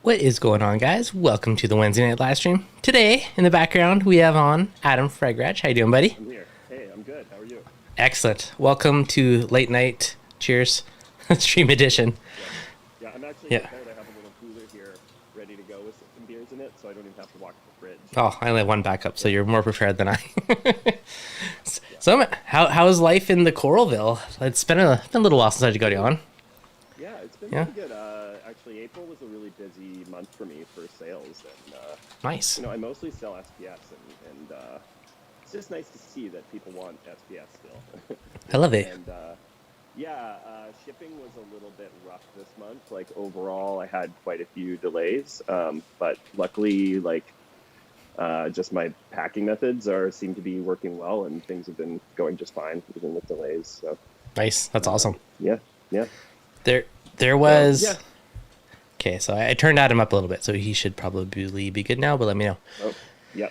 What is going on, guys? Welcome to the Wednesday night live stream. Today, in the background, we have on Adam Frag. How you doing, buddy? I'm here. Hey, I'm good. How are you? Excellent. Welcome to late night. Cheers. Stream edition. Yeah, I'm actually Yeah. prepared. I have a little cooler here ready to go with some beers in it, so I don't even have to walk to the fridge. Oh, I only have one backup, so you're more prepared than I. Yeah. So, how's life in the Coralville? It's been a little while since I got you on. Yeah, it's been Yeah. pretty good. Actually, April was a really busy month for me for sales, and Nice. I mostly sell SPS, and it's just nice to see that people want SPS still. I love it. And shipping was a little bit rough this month. Like overall, I had quite a few delays, but luckily, just my packing methods seem to be working well, and things have been going just fine even with delays. So Nice. That's awesome. yeah. There was. Yeah. Okay, so I turned Adam up a little bit, so he should probably be good now, but let me know. Oh, yeah.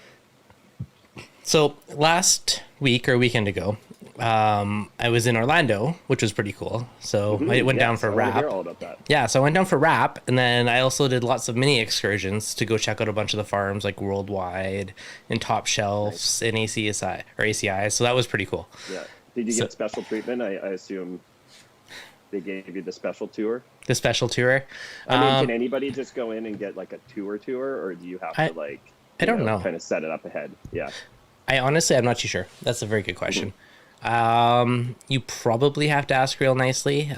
So last week or weekend ago, I was in Orlando, which was pretty cool. So I went down for I wanna hear RAP. all about that. Yeah, so I went down for RAP, and then I also did lots of mini excursions to go check out a bunch of the farms, like Worldwide and Top Shelves and ACSI or ACI. So that was pretty cool. Yeah. Did you get special treatment? I assume they gave you the special tour. The special tour. I mean, can anybody just go in and get like a tour, or do you have to I don't know. kind of set it up ahead? Yeah. I'm not too sure. That's a very good question. You probably have to ask real nicely.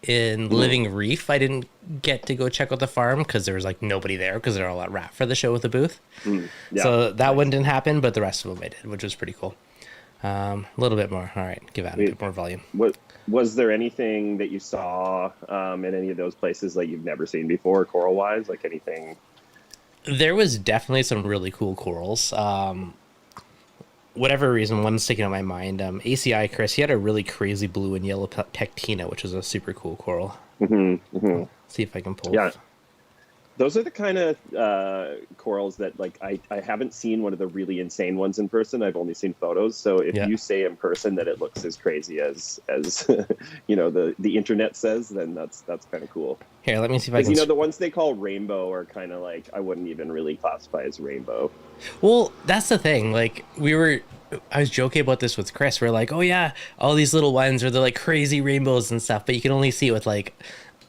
In Living Reef, I didn't get to go check out the farm because there was like nobody there because they're all at RAP for the show with the booth. Yeah. So that one didn't happen, but the rest of them I did, which was pretty cool. A little bit more. All right, give Adam a bit more volume. Was there anything that you saw in any of those places that you've never seen before, coral wise? Like anything? There was definitely some really cool corals. Whatever reason, one's sticking in my mind. ACI Chris, he had a really crazy blue and yellow pectina, which was a super cool coral. See if I can pull. Yeah. Those are the kind of corals that I haven't seen one of the really insane ones in person. I've only seen photos. So if you say in person that it looks as crazy as the internet says, then that's kind of cool. Here, let me see if I can. The ones they call rainbow are kind of like, I wouldn't even really classify as rainbow. Well, that's the thing. I was joking about this with Chris. We're like, oh yeah, all these little ones are the like crazy rainbows and stuff, but you can only see it with like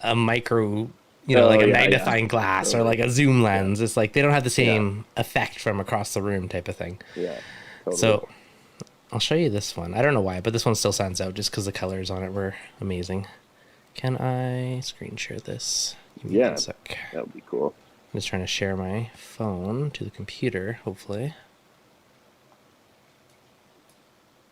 a micro. A magnifying glass or like a zoom lens. It's like they don't have the same effect from across the room type of thing. Yeah. Totally. So I'll show you this one. I don't know why, but this one still stands out just because the colors on it were amazing. Can I screen share this? Give me 1 sec. That would be cool. I'm just trying to share my phone to the computer, hopefully.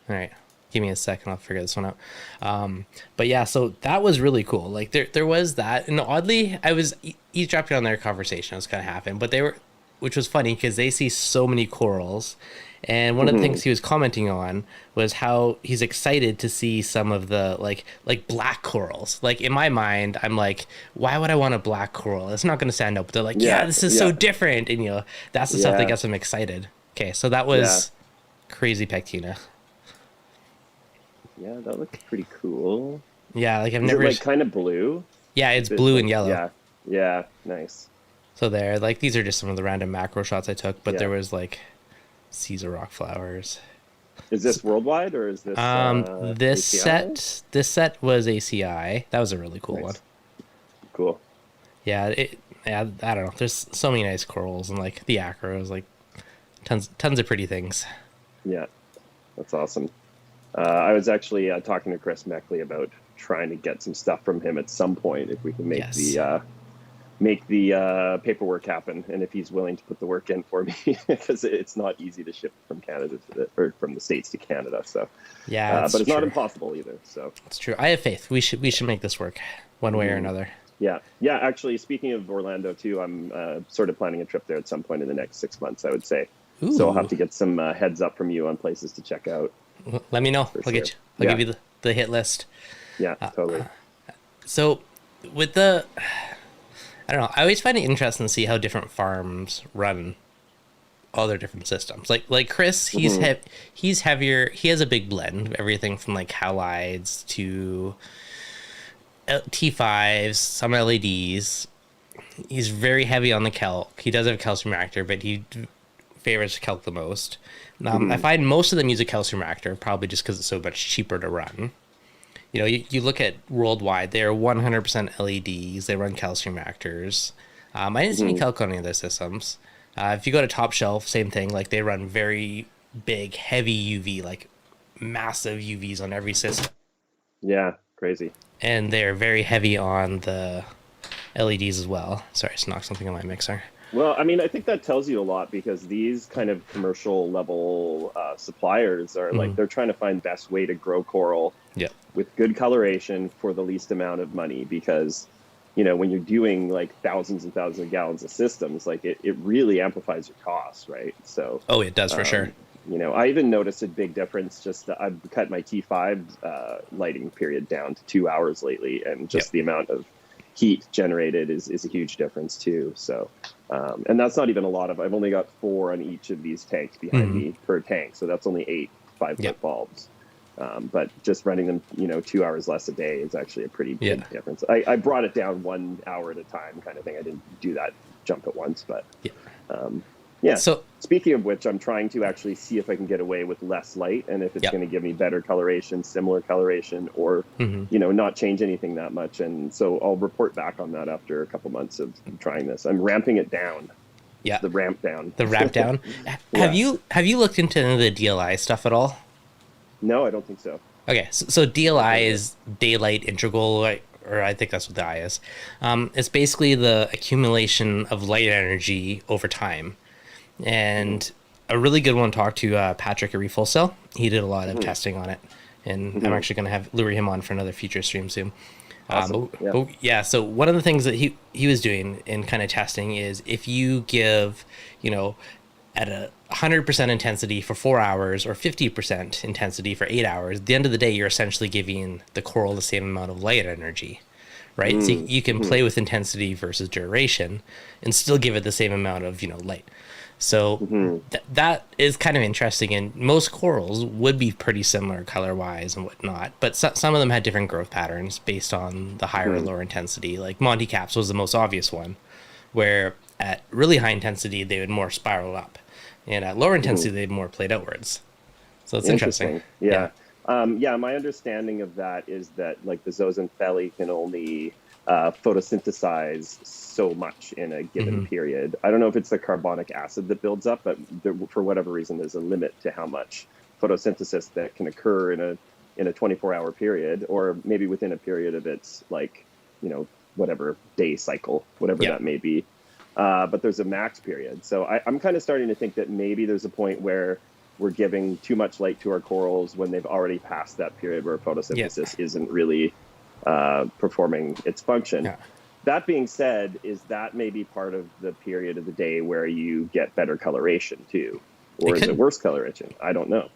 All right. Give me a second, I'll figure this one out. But yeah, so that was really cool. Like there was that, and oddly, I was eavesdropping on their conversation. I was kind of half-in, but which was funny because they see so many corals, and one of the things he was commenting on was how he's excited to see some of the like black corals. Like in my mind, I'm like, why would I want a black coral? It's not going to stand out. But they're like, yeah, this is so different, and that's the stuff that gets them excited. Okay, so that was crazy pectina. Yeah, that looks pretty cool. Yeah, like I've Is never. it like kind of blue? Yeah, it's blue and yellow. Yeah, nice. So these are just some of the random macro shots I took, but there was like Caesar rock flowers. Is this worldwide or is this this ACI? this set was ACI. That was a really cool one. Cool. Yeah, I don't know. There's so many nice corals and like the acros, like tons of pretty things. Yeah, that's awesome. I was actually talking to Chris Meckley about trying to get some stuff from him at some point if we can make the paperwork happen, and if he's willing to put the work in for me, because it's not easy to ship from Canada or from the States to Canada. So but it's not impossible either. So it's true. I have faith. We should make this work one way or another. Yeah. Actually, speaking of Orlando too, I'm sort of planning a trip there at some point in the next 6 months, I would say. Ooh. So I'll have to get some heads up from you on places to check out. Let me know. I'll get you. I'll give you the hit list. Yeah, totally. So with I don't know. I always find it interesting to see how different farms run all their different systems. Like Chris, he's heavier. He has a big blend, everything from like halides to T5s, some LEDs. he's very heavy on the kelp. He does have a calcium reactor, but he favors kelp the most. I find most of them use a calcium reactor, probably just because it's so much cheaper to run. You know, you look at worldwide, they're 100% LEDs. They run calcium reactors. I didn't see any calc on any of their systems. If you go to Top Shelf, same thing. Like they run very big, heavy UV, like massive UVs on every system. Yeah, crazy. And they're very heavy on the LEDs as well. Sorry, I just knocked something on my mixer. Well, I mean, I think that tells you a lot because these kind of commercial level suppliers are like, they're trying to find best way to grow coral with good coloration for the least amount of money because, you know, when you're doing like thousands and thousands of gallons of systems, like it really amplifies your costs, right? So, oh, it does for sure. You know, I even noticed a big difference. Just I've cut my T5 lighting period down to 2 hours lately, and just the amount of heat generated is a huge difference too. So, and that's not even a lot of. I've only got 4 on each of these tanks behind me per tank, so that's only 8 5-foot bulbs. But just running them, you know, 2 hours less a day is actually a pretty big difference. I brought it down 1 hour at a time, kind of thing. I didn't do that jump at once, but. Yeah. So speaking of which, I'm trying to actually see if I can get away with less light and if it's going to give me better coloration, similar coloration, or, you know, not change anything that much. And so I'll report back on that after a couple months of trying this. I'm ramping it down. Yeah. The ramp down. The ramp down. Have you looked into the DLI stuff at all? No, I don't think so. Okay. So DLI is daylight integral, or I think that's what the I is. It's basically the accumulation of light energy over time. And a really good one to talk to Patrick at Reef. He did a lot of testing on it, and I'm actually going to lure him on for another future stream soon. Awesome. So one of the things that he was doing in kind of testing is if you give, you know, at 100% intensity for 4 hours or 50% intensity for 8 hours, at the end of the day, you're essentially giving the coral the same amount of light energy. Right. So you can play with intensity versus duration and still give it the same amount of, you know, light. So that is kind of interesting, and most corals would be pretty similar color-wise and whatnot, but some of them had different growth patterns based on the higher or lower intensity. Like Monty Caps was the most obvious one, where at really high intensity they would more spiral up, and at lower intensity they'd more played outwards. So it's interesting. Yeah. My understanding of that is that like the zooxanthellae can only photosynthesize so much in a given period. I don't know if it's the carbonic acid that builds up, but for whatever reason, there's a limit to how much photosynthesis that can occur in a 24-hour period, or maybe within a period of its, like, you know, whatever day cycle, whatever that may be. But there's a max period. So I'm kind of starting to think that maybe there's a point where we're giving too much light to our corals when they've already passed that period where photosynthesis isn't really performing its function. Yeah. That being said, is that maybe part of the period of the day where you get better coloration too? Or is it worse coloration? I don't know.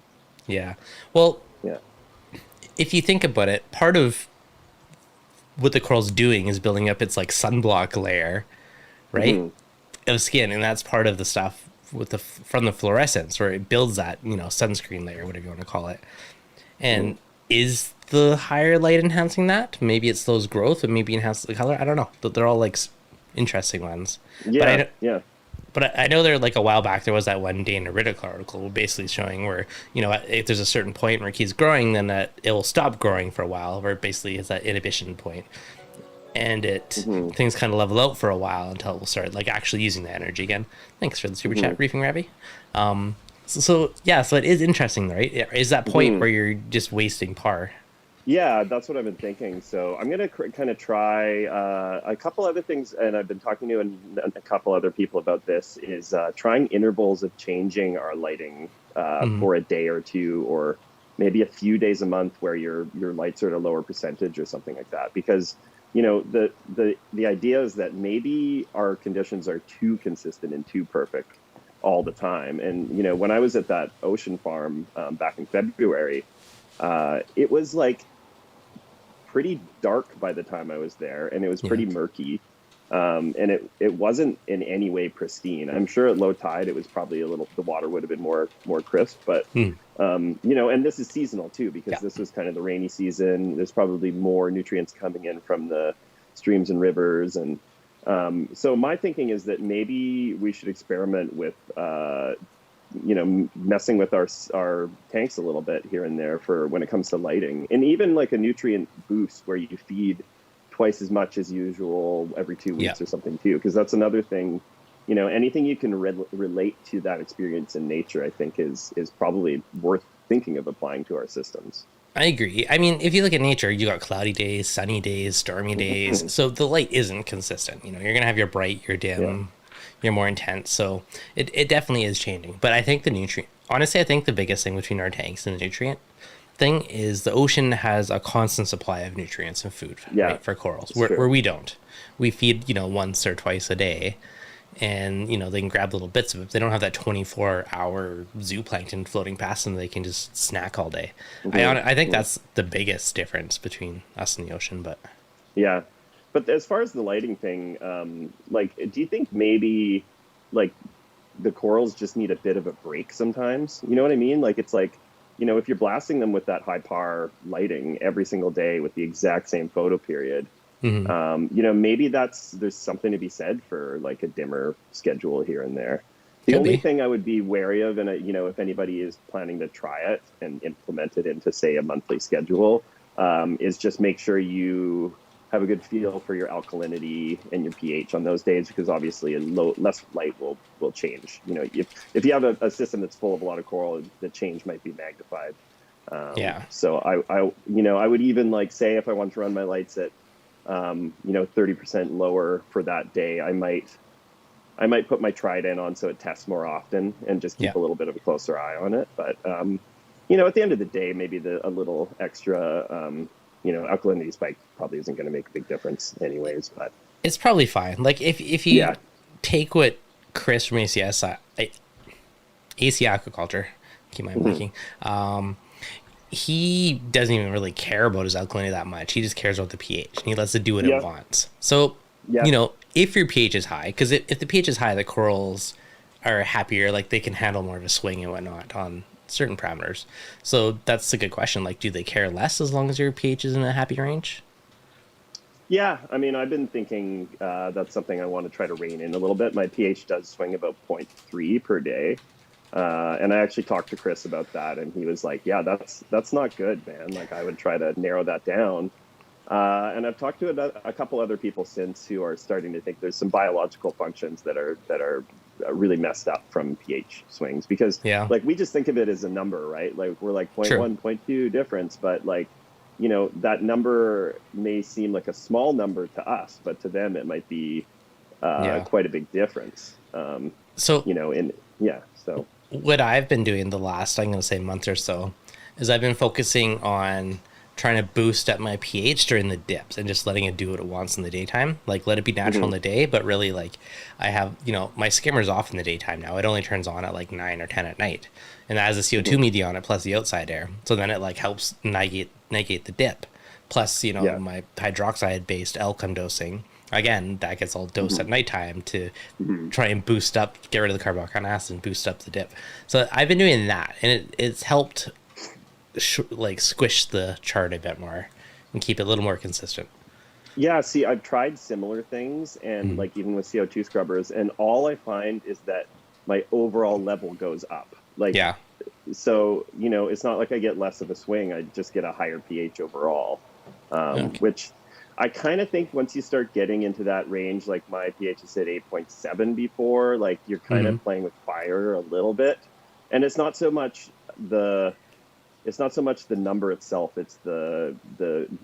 Yeah. Well, if you think about it, part of what the coral's doing is building up its like sunblock layer, right, of skin, and that's part of the stuff with from the fluorescence where it builds that, you know, sunscreen layer, whatever you want to call it. And is the higher light enhancing that? Maybe it slows growth, and maybe enhances the color. I don't know. They're all like interesting ones. But I know there, like a while back, there was that one Dana Riddick article basically showing where, you know, if there's a certain point where it keeps growing, then it will stop growing for a while, where it basically is that inhibition point. And things kind of level out for a while until we'll start like actually using the energy again. Thanks for the super chat, Reefing Rabbi. So it is interesting, right? Is that point where you're just wasting par? Yeah, that's what I've been thinking. So I'm going to kind of try a couple other things, and I've been talking to a couple other people about this, is trying intervals of changing our lighting for a day or two, or maybe a few days a month where your lights are at a lower percentage or something like that. Because, you know, the idea is that maybe our conditions are too consistent and too perfect all the time. And, you know, when I was at that ocean farm back in February, it was like pretty dark by the time I was there, and it was pretty murky. And it wasn't in any way pristine. I'm sure at low tide, it was probably the water would have been more crisp, but, you know, and this is seasonal too, because this was kind of the rainy season. There's probably more nutrients coming in from the streams and rivers. And So my thinking is that maybe we should experiment with, messing with our tanks a little bit here and there for when it comes to lighting, and even like a nutrient boost where you feed twice as much as usual every 2 weeks Yeah, or something too, because that's another thing. Anything you can relate to that experience in nature, I think is probably worth thinking of applying to our systems. I agree. I mean, if you look at nature, you got cloudy days, sunny days, stormy days. So the light isn't consistent. You're going to have your bright, your Yeah, dim, your more intense. So it definitely is changing. But I think the nutrient, honestly, I think the biggest thing between our tanks and the nutrient thing is the ocean has a constant supply of nutrients and food, yeah, right, for corals, it's where true. we don't. We feed, once or twice a day, and they can grab little bits of it. They don't have that 24-hour zooplankton floating past them. They can just snack all day. Hmm. I think that's the biggest difference between us and the ocean. But Yeah, but as far as the lighting thing, like, do you think maybe like the corals just need a bit of a break sometimes? You know what I mean? Like, it's like, if you're blasting them with that high power lighting every single day with the exact same photo period, mhm, maybe there's something to be said for like a dimmer schedule here and there. The could only be. thing I would be wary of, and if anybody is planning to try it and implement it into, say, a monthly schedule, is just make sure you have a good feel for your alkalinity and your pH on those days, because obviously less light will change. If you have a system that's full of a lot of coral, the change might be magnified. Yeah, So I would even like say if I want to run my lights at 30% lower for that day, I might put my trident on so it tests more often and just yeah. keep a little bit of a closer eye on it. But at the end of the day, maybe a little extra alkalinity spike probably isn't going to make a big difference anyways. But It's probably fine. Like if you yeah. take what Chris from AC Aquaculture, keep my Mhm. blanking. He doesn't even really care about his alkalinity that much. He just cares about the pH, and he lets it do what it Yeah. wants. So, Yeah. if your pH is high, because if the pH is high, the corals are happier. Like they can handle more of a swing and whatnot on certain parameters. So that's a good question. Like, do they care less as long as your pH is in a happy range? Yeah, I mean, I've been thinking that's something I want to try to rein in a little bit. My pH does swing about 0.3 per day. And I actually talked to Chris about that, and he was like, "Yeah, that's not good, man. Like, I would try to narrow that down." And I've talked to a couple other people since who are starting to think there's some biological functions that are really messed up from pH swings, because Yeah, like we just think of it as a number, right? Like we're like point true. 0.1, point 0.2 difference, but like that number may seem like a small number to us, but to them it might be Yeah. quite a big difference. So And yeah, so. what I've been doing the last, I'm going to say, month or so, is I've been focusing on trying to boost up my pH during the dips and just letting it do what it wants in the daytime. Like, let it be natural in Mhm. the day, but really, like, I have, my skimmer's off in the daytime now. It only turns on at like 9 or 10 at night. And that has a CO2 Mhm. media on it plus the outside air. So then it, like, helps negate the dip. Plus, Yeah. my hydroxide based elk I'm dosing. Again, that gets all dosed Mhm. at nighttime to Mhm. try and boost up, get rid of the carbonic acid and boost up the dip. So I've been doing that, and it's helped like squish the chart a bit more and keep it a little more consistent. Yeah, see, I've tried similar things, and Mm. like even with CO2 scrubbers, and all I find is that my overall level goes up. Like, Yeah. so, it's not like I get less of a swing, I just get a higher pH overall. Okay. Which I kind of think once you start getting into that range, like my pH is at 8.7 before, like you're kind Hmm. of playing with fire a little bit. And the it's not so much the number itself, it's the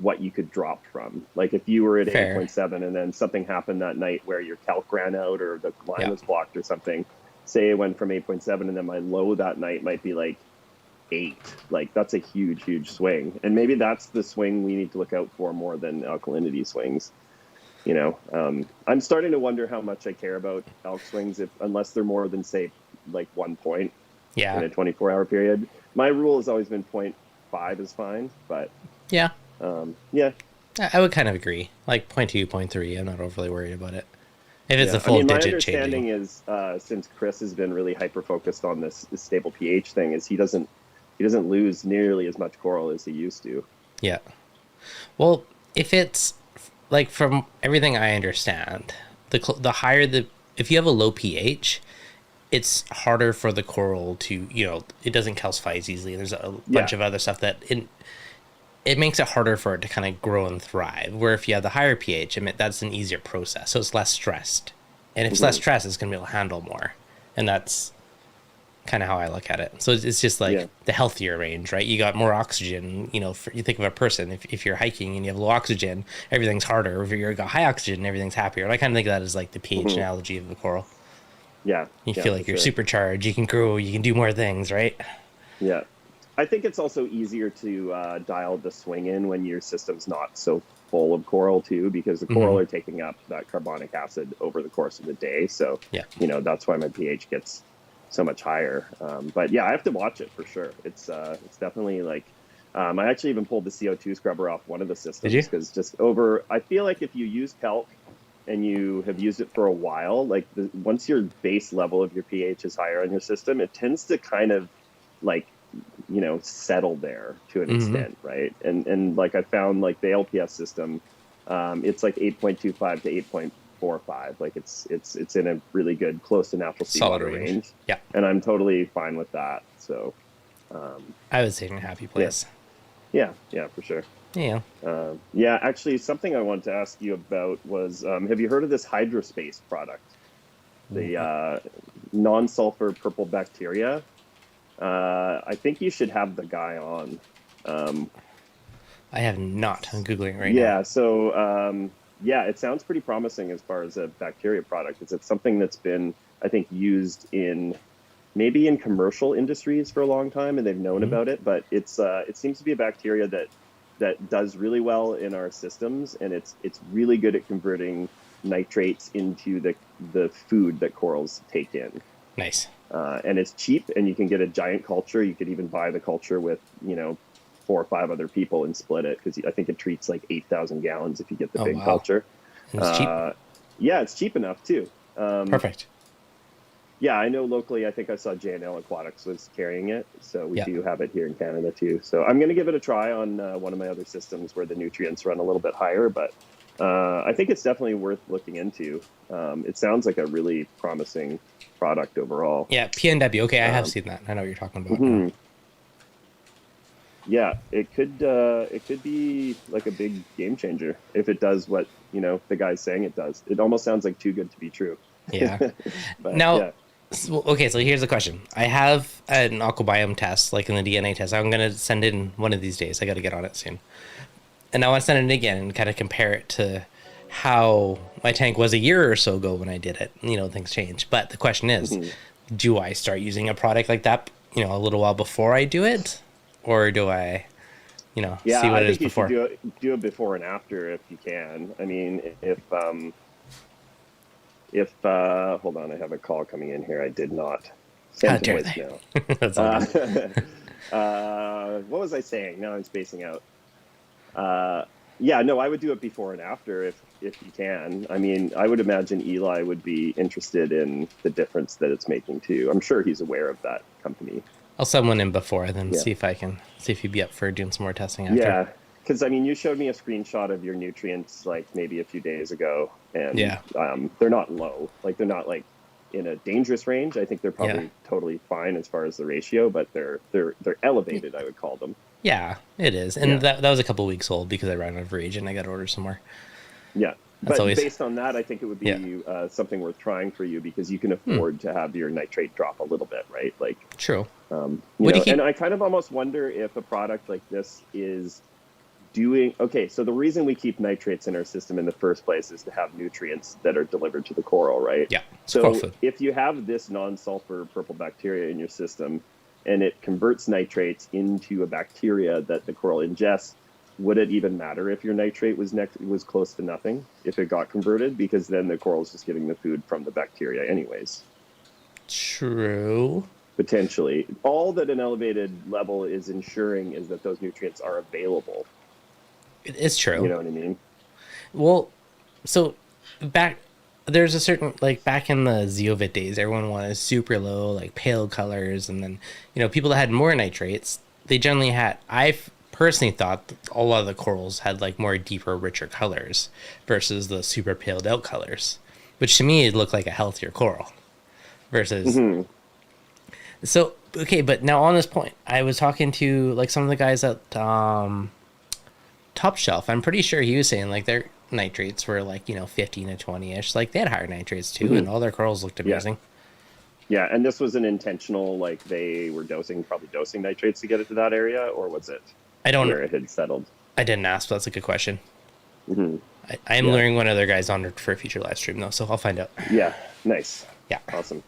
what you could drop from. Like if you were at Fair. 8.7 and then something happened that night where your calc ran out or the line Yeah. was blocked or something, say it went from 8.7 and then my low that night might be like 8. Like that's a huge swing, and maybe that's the swing we need to look out for more than alkalinity swings. I'm starting to wonder how much I care about elk swings, if unless they're more than, say, like 1 point in Yeah. a 24-hour period. My rule has always been 0.5 is fine, but Yeah. yeah. I would kind of agree. Like point two, point three. I'm not overly worried about it. If it's a Yeah, I full mean, my digit changing. understanding is since Chris has been really hyper focused on this stable pH thing, is he doesn't lose nearly as much coral as he used to. Yeah. Well, if it's like from everything I understand, the higher the, if you have a low pH, it's harder for the coral to, it doesn't calcify as easily. There's a bunch of other stuff that it makes it harder for it to kind of grow and thrive. Where if you have the higher pH, that's an easier process. So it's less stressed. And if it's less stressed, it's going to be able to handle more. And that's kind of how I look at it. So it's just like the healthier range, right? You got more oxygen, you think of a person, if you're hiking and you have low oxygen, everything's harder. If you've got high oxygen, everything's happier. And I kind of think of that as like the pH analogy of the coral. Yeah. You feel like you're supercharged, you can grow, you can do more things, right? Yeah. I think it's also easier to dial the swing in when your system's not so full of coral too, because the coral are taking up that carbonic acid over the course of the day. So, that's why my pH gets so much higher. But yeah, I have to watch it for sure. It's definitely like, I actually even pulled the CO2 scrubber off one of the systems because I feel like if you use kelp and you have used it for a while, like once your base level of your pH is higher on your system, it tends to kind of like, settle there to an extent, right? And like I found like the LPS system, it's like 8.25 to 8.45. Like it's in a really good, close to natural seawater range. Yeah. And I'm totally fine with that. So I would say in a happy place. Yeah, for sure. Yeah. Actually, something I wanted to ask you about was, have you heard of this Hydrospace product? The non-sulfur purple bacteria. I think you should have the guy on. I have not. I'm Googling it right now. Yeah, so it sounds pretty promising as far as a bacteria product. It's something that's been, I think, used maybe in commercial industries for a long time, and they've known about it, but it seems to be a bacteria that does really well in our systems, and it's really good at converting nitrates into the food that corals take in. Nice. And it's cheap, and you can get a giant culture. You could even buy the culture with 4 or 5 other people and split it, because I think it treats like 8,000 gallons if you get the big culture. And it's cheap. Yeah, it's cheap enough too. Perfect. Yeah, I know locally, I think I saw J&L Aquatics was carrying it, so we do have it here in Canada too. So I'm going to give it a try on one of my other systems where the nutrients run a little bit higher, but I think it's definitely worth looking into. It sounds like a really promising product overall. Yeah, PNW. Okay, I have seen that. I know what you're talking about. Yeah, it could be like a big game changer if it does what the guy's saying it does. It almost sounds like too good to be true. Yeah. But, now, okay, so here's the question. I have an aquabiome test, like in the DNA test. I'm going to send in one of these days. I got to get on it soon. And I want to send it again and kind of compare it to how my tank was a year or so ago when I did it. Things change. But the question is, do I start using a product like that, a little while before I do it? Or do I, see what it is before? You should do it before and after if you can. I mean, if hold on, I have a call coming in here. I did not send to voicemail. That's all what was I saying? Now I'm spacing out. I would do it before and after if you can. I mean, I would imagine Eli would be interested in the difference that it's making too. I'm sure he's aware of that company. I'll send one in before and then see if he'd be up for doing some more testing after. Yeah, because I mean, you showed me a screenshot of your nutrients like maybe a few days ago, and they're not low. Like they're not like in a dangerous range. I think they're probably totally fine as far as the ratio, but they're elevated. I would call them. Yeah, it is, and that was a couple weeks old because I ran out of reagent. I got to order some more. Yeah. But based on that, I think it would be something worth trying for you because you can afford to have your nitrate drop a little bit, right? Like true. And I kind of almost wonder if a product like this is doing okay. So the reason we keep nitrates in our system in the first place is to have nutrients that are delivered to the coral, right? Yeah. So if you have this non-sulfur purple bacteria in your system and it converts nitrates into a bacteria that the coral ingests, would it even matter if your nitrate was close to nothing if it got converted? Because then the coral's just getting the food from the bacteria anyways. True. Potentially. All that an elevated level is ensuring is that those nutrients are available. It is true. You know what I mean? Well, so there's a certain, like back in the zeolite days, everyone wanted super low, like pale colors. And then, people that had more nitrates, they generally had, I've personally thought that a lot of the corals had like more deeper, richer colors versus the super paled out colors. which to me it looked like a healthier coral versus. Hmm. So okay, but now on this point, I was talking to like some of the guys at Top Shelf. I'm pretty sure he was saying like their nitrates were like 15 to 20ish. Like they had higher nitrates too, Hmm. and all their corals looked Yeah. amazing. Yeah, and this was an intentional, like they were probably dosing nitrates to get it to that area, or was it I don't. where it had settled? I didn't ask, but that's a good question. Hmm. I am Yeah. luring one of their guys on for a future live stream though, so I'll find out. Yeah, nice. Yeah. Awesome.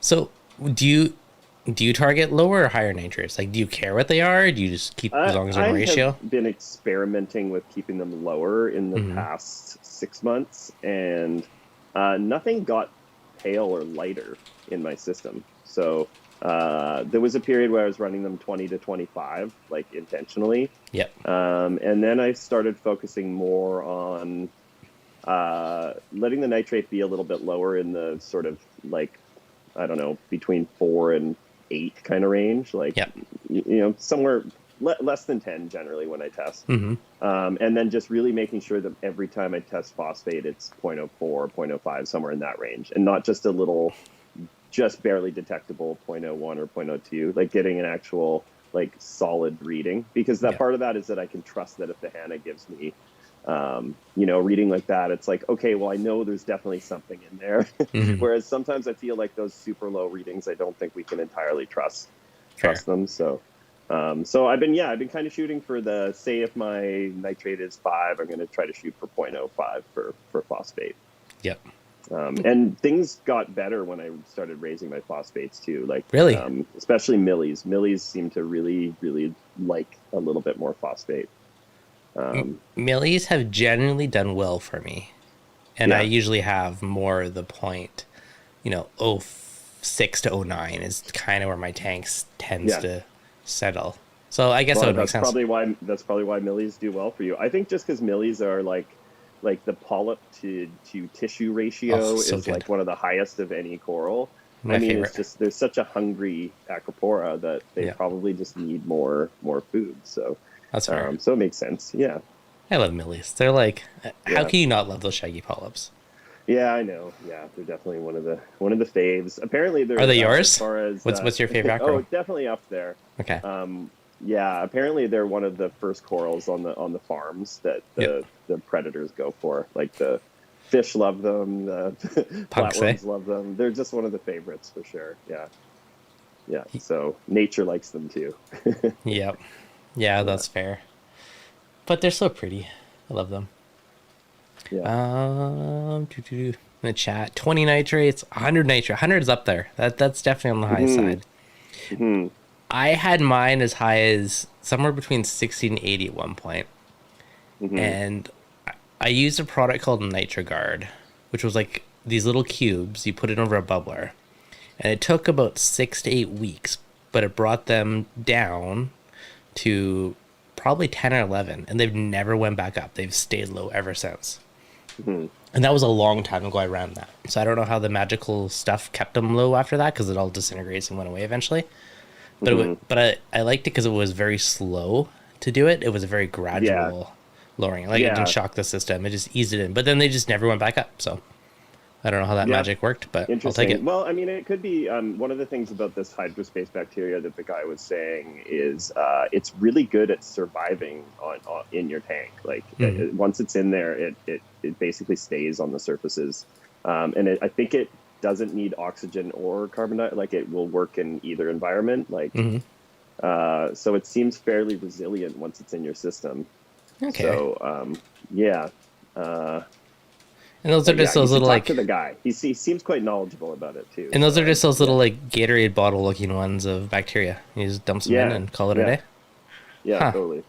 So do you target lower or higher nitrates? Like, do you care what they are? Or do you just keep as long as they're in I ratio? have been experimenting with keeping them lower in the past 6 months, and nothing got pale or lighter in my system. So there was a period where I was running them 20 to 25, like intentionally. Yep. And then I started focusing more on letting the nitrate be a little bit lower in the sort of like, I don't know, between 4 and 8 kind of range. Like, Yep. Somewhere less than 10 generally when I test. Mm-hmm. And then just really making sure that every time I test phosphate, it's 0.04, 0.05, somewhere in that range. And not just a little, just barely detectable 0.01 or 0.02, like getting an actual like solid reading. Because that part of that is that I can trust that if the HANA gives me, reading like that, it's like, okay, well, I know there's definitely something in there. Mm-hmm. Whereas sometimes I feel like those super low readings, I don't think we can entirely trust Fair. them. So I've been kind of shooting for say if my nitrate is 5, I'm going to try to shoot for 0.05 for phosphate. Yep. And things got better when I started raising my phosphates too. Like, Really? Especially millies. Millies seem to really, really like a little bit more phosphate. Millies have generally done well for me, and I usually have more the point, 06 to 09 is kind of where my tanks tends to settle. So I guess that would make sense. That's probably why millies do well for you. I think just because millies are like the polyp to tissue ratio so is good. like one of the highest of any coral. My favorite. It's just there's such a hungry acropora that they probably just need more food. So That's fair. so it makes sense. Yeah. I love millies. They're like, how can you not love those shaggy polyps? Yeah, I know. Yeah, they're definitely one of the faves. Apparently, they're. Are they yours? As far as what's your favorite acro? Oh, definitely up there. Okay. Yeah, apparently they're one of the first corals on the farms that the predators go for. Like the fish love them, the flatworms love them. They're just one of the favorites for sure. Yeah. Yeah. So nature likes them too. Yep. Yeah, that's fair. But they're so pretty. I love them. Yeah. In the chat, 20 nitrates, 100 nitrate. 100 is up there. That's definitely on the high side. Mm-hmm. I had mine as high as somewhere between 60 and 80 at one point. Mm-hmm. And I used a product called NitroGuard, which was like these little cubes. You put it over a bubbler. And it took about 6 to 8 weeks, but it brought them down to probably 10 or 11. And they've never went back up. They've stayed low ever since. Mm-hmm. And that was a long time ago I ran that. So I don't know how the magical stuff kept them low after that, because it all disintegrates and went away eventually. But I liked it because it was very slow to do it. It was a very gradual lowering. Like it didn't shock the system. It just eased it in. But then they just never went back up. So I don't know how that magic worked, but I'll take it. Well, I mean, it could be one of the things about this hydrospace bacteria that the guy was saying is it's really good at surviving on in your tank. Like once it's in there, it basically stays on the surfaces, and I think it doesn't need oxygen or carbon dioxide. Like it will work in either environment. Like so, it seems fairly resilient once it's in your system. Okay. So and those are just those little like to the guy. He seems quite knowledgeable about it too. And those are just those little like Gatorade bottle looking ones of bacteria. You just dump some in and call it a day. Yeah, totally.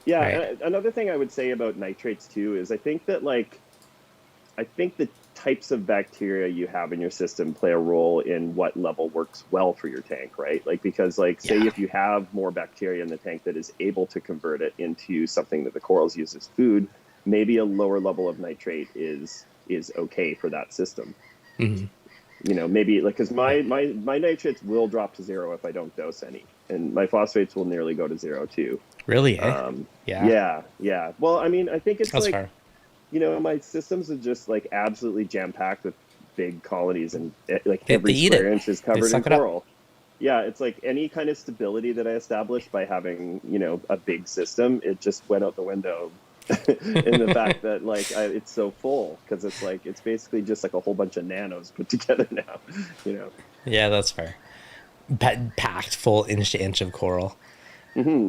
Yeah, right. Another thing I would say about nitrates too is I think the types of bacteria you have in your system play a role in what level works well for your tank, right? Like because like say if you have more bacteria in the tank that is able to convert it into something that the corals use as food, maybe a lower level of nitrate is okay for that system. Mm-hmm. Maybe like because my nitrates will drop to 0 if I don't dose any, and my phosphates will nearly go to 0 too. Really? Eh? Yeah. Well, I mean, I think it's That's like fair. my systems are just like absolutely jam packed with big colonies, and like They every eat square it. inch is They covered in suck it up. coral. Yeah, it's like any kind of stability that I established by having, a big system, it just went out the window in the fact that like it's so full, because it's like it's basically just like a whole bunch of nanos put together now, you know. Yeah, that's fair. Packed full inch to inch of coral. Hmm.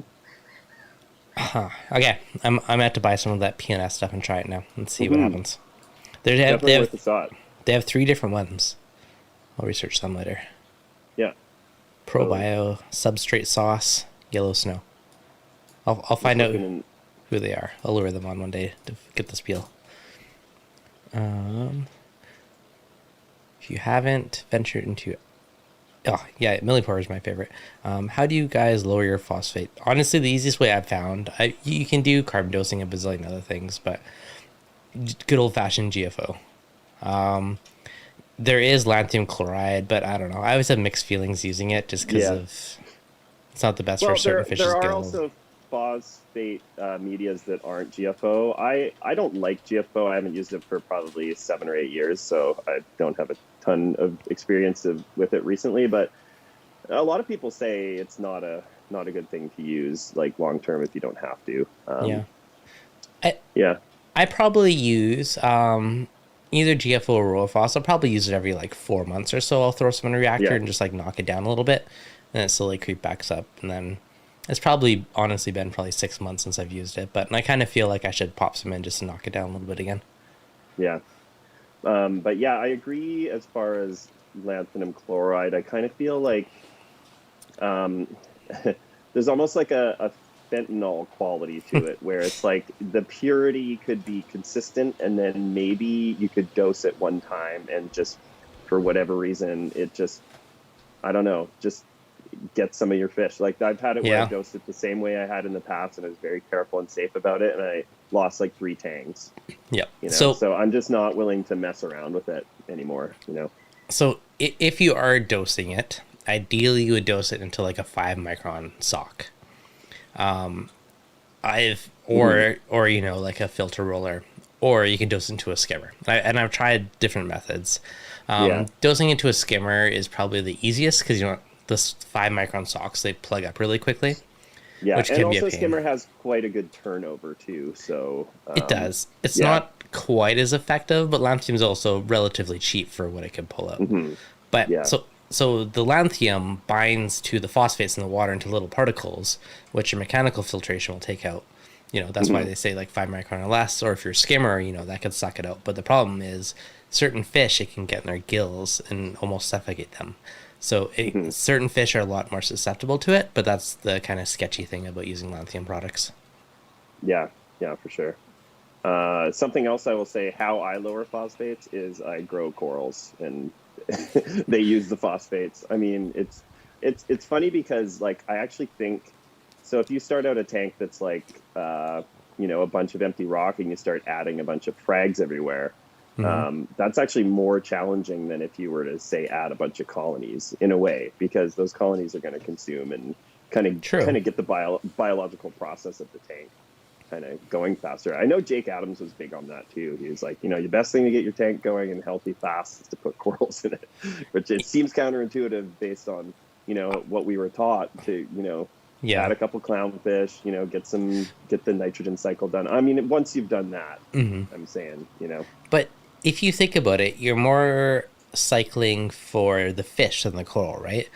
Okay, I'm at to buy some of that PNS stuff and try it now and see what Hmm. happens. They have they Definitely have worth a shot. they have three different ones. I'll research some later. Yeah, totally. Probio, substrate sauce, yellow snow. I'll Just find out looking in. who they are. I'll lure them on one day to get the spiel. If you haven't ventured into, oh yeah, millipore is my favorite. How do you guys lower your phosphate? Honestly, the easiest way I've found, you can do carb dosing and a bazillion other things, but good old fashioned GFO. There is lanthanum chloride, but I don't know. I always have mixed feelings using it just because Yeah. of it's not the best for Well, certain there fish's are gills. also phosphate medias that aren't GFO. I don't like GFO. I haven't used it for probably 7 or 8 years, so I don't have a ton of experience with it recently. But a lot of people say it's not a good thing to use like long term if you don't have to. Yeah. I, Yeah, I probably use either GFO or Roofos. I'll probably use it every like 4 months or so. I'll throw some in a reactor yeah. and just like knock it down a little bit, and it slowly creep backs up. And then it's probably honestly been probably 6 months since I've used it, but I kind of feel like I should pop some in just to knock it down a little bit again. Yeah. But yeah, I agree as far as lanthanum chloride. I kind of feel like um, there's almost like a fentanyl quality to it, where it's like the purity could be consistent, and then maybe you could dose it one time, and just for whatever reason, it just, I don't know, just get some of your fish. Like I've had it where I've Yeah. dosed it the same way I had in the past, and I was very careful and safe about it, and I lost like 3 tanks. Yep. So So I'm just not willing to mess around with it anymore. if you are dosing it, ideally you would dose it into like a 5 micron sock. I've Hmm. or like a filter roller, or you can dose into a skimmer. And I've tried different methods. Yeah. Dosing into a skimmer is probably the easiest because this 5 micron socks, they plug up really quickly, Yeah, which and can be a also pain. skimmer has quite a good turnover too. So It does. It's yeah. not quite as effective, but lanthanum is also relatively cheap for what it can pull out. Hmm. But Yeah. so the lanthanum binds to the phosphates in the water into little particles, which your mechanical filtration will take out. That's why Hmm. they say like 5 micron or less, or if you're a skimmer, that could suck it out. But the problem is certain fish, it can get in their gills and almost suffocate them. So Hmm. certain fish are a lot more susceptible to it, but that's the kind of sketchy thing about using lanthanum products. Yeah. Yeah, for sure. Something else I will say, how I lower phosphates is I grow corals, and they use the phosphates. I mean, it's funny because like I actually think, so if you start out a tank that's like a bunch of empty rock, and you start adding a bunch of frags everywhere, Hmm. that's actually more challenging than if you were to say add a bunch of colonies, in a way, because those colonies are going to consume and kind of True. kind of get the biological process of the tank kind of going faster. I know Jake Adams was big on that too. He was like, the best thing to get your tank going and healthy fast is to put corals in it, which it seems counterintuitive based on, what we were taught to, Yeah. add a couple clownfish, get the nitrogen cycle done. I mean, once you've done that, I'm saying. But if you think about it, you're more cycling for the fish than the coral, right?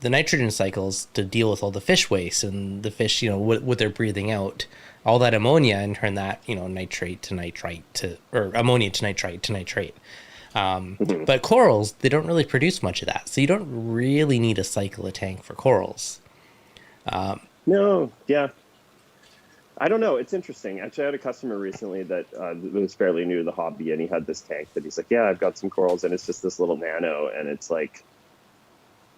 The nitrogen cycles to deal with all the fish waste and the fish, what they're breathing out, all that ammonia, and turn that, nitrate to nitrite or ammonia to nitrate. Mhm. But corals, they don't really produce much of that. So you don't really need to cycle a tank for corals. No, yeah. I don't know. It's interesting. Actually, I had a customer recently that was fairly new to the hobby, and he had this tank that he's like, yeah, I've got some corals, and it's just this little nano, and it's like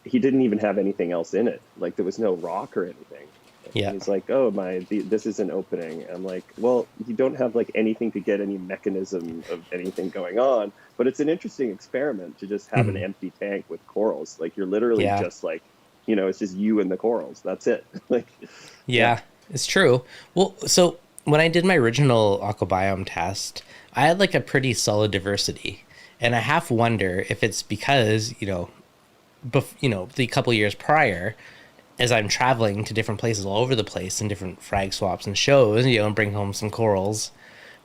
he didn't even have anything else in it. Like there was no rock or anything. And Yeah. he's like, oh this is an opening. I'm like, well, you don't have like anything to get any mechanism of anything going on, but it's an interesting experiment to just have an Mhm. empty tank with corals. Like you're literally Yeah. just like, it's just you and the corals. That's it. Like, yeah. Yeah, it's true. Well, so when I did my original aquabiome test, I had like a pretty solid diversity. And I half wonder if it's because, the couple years prior, as I'm traveling to different places all over the place and different frag swaps and shows, and bring home some corals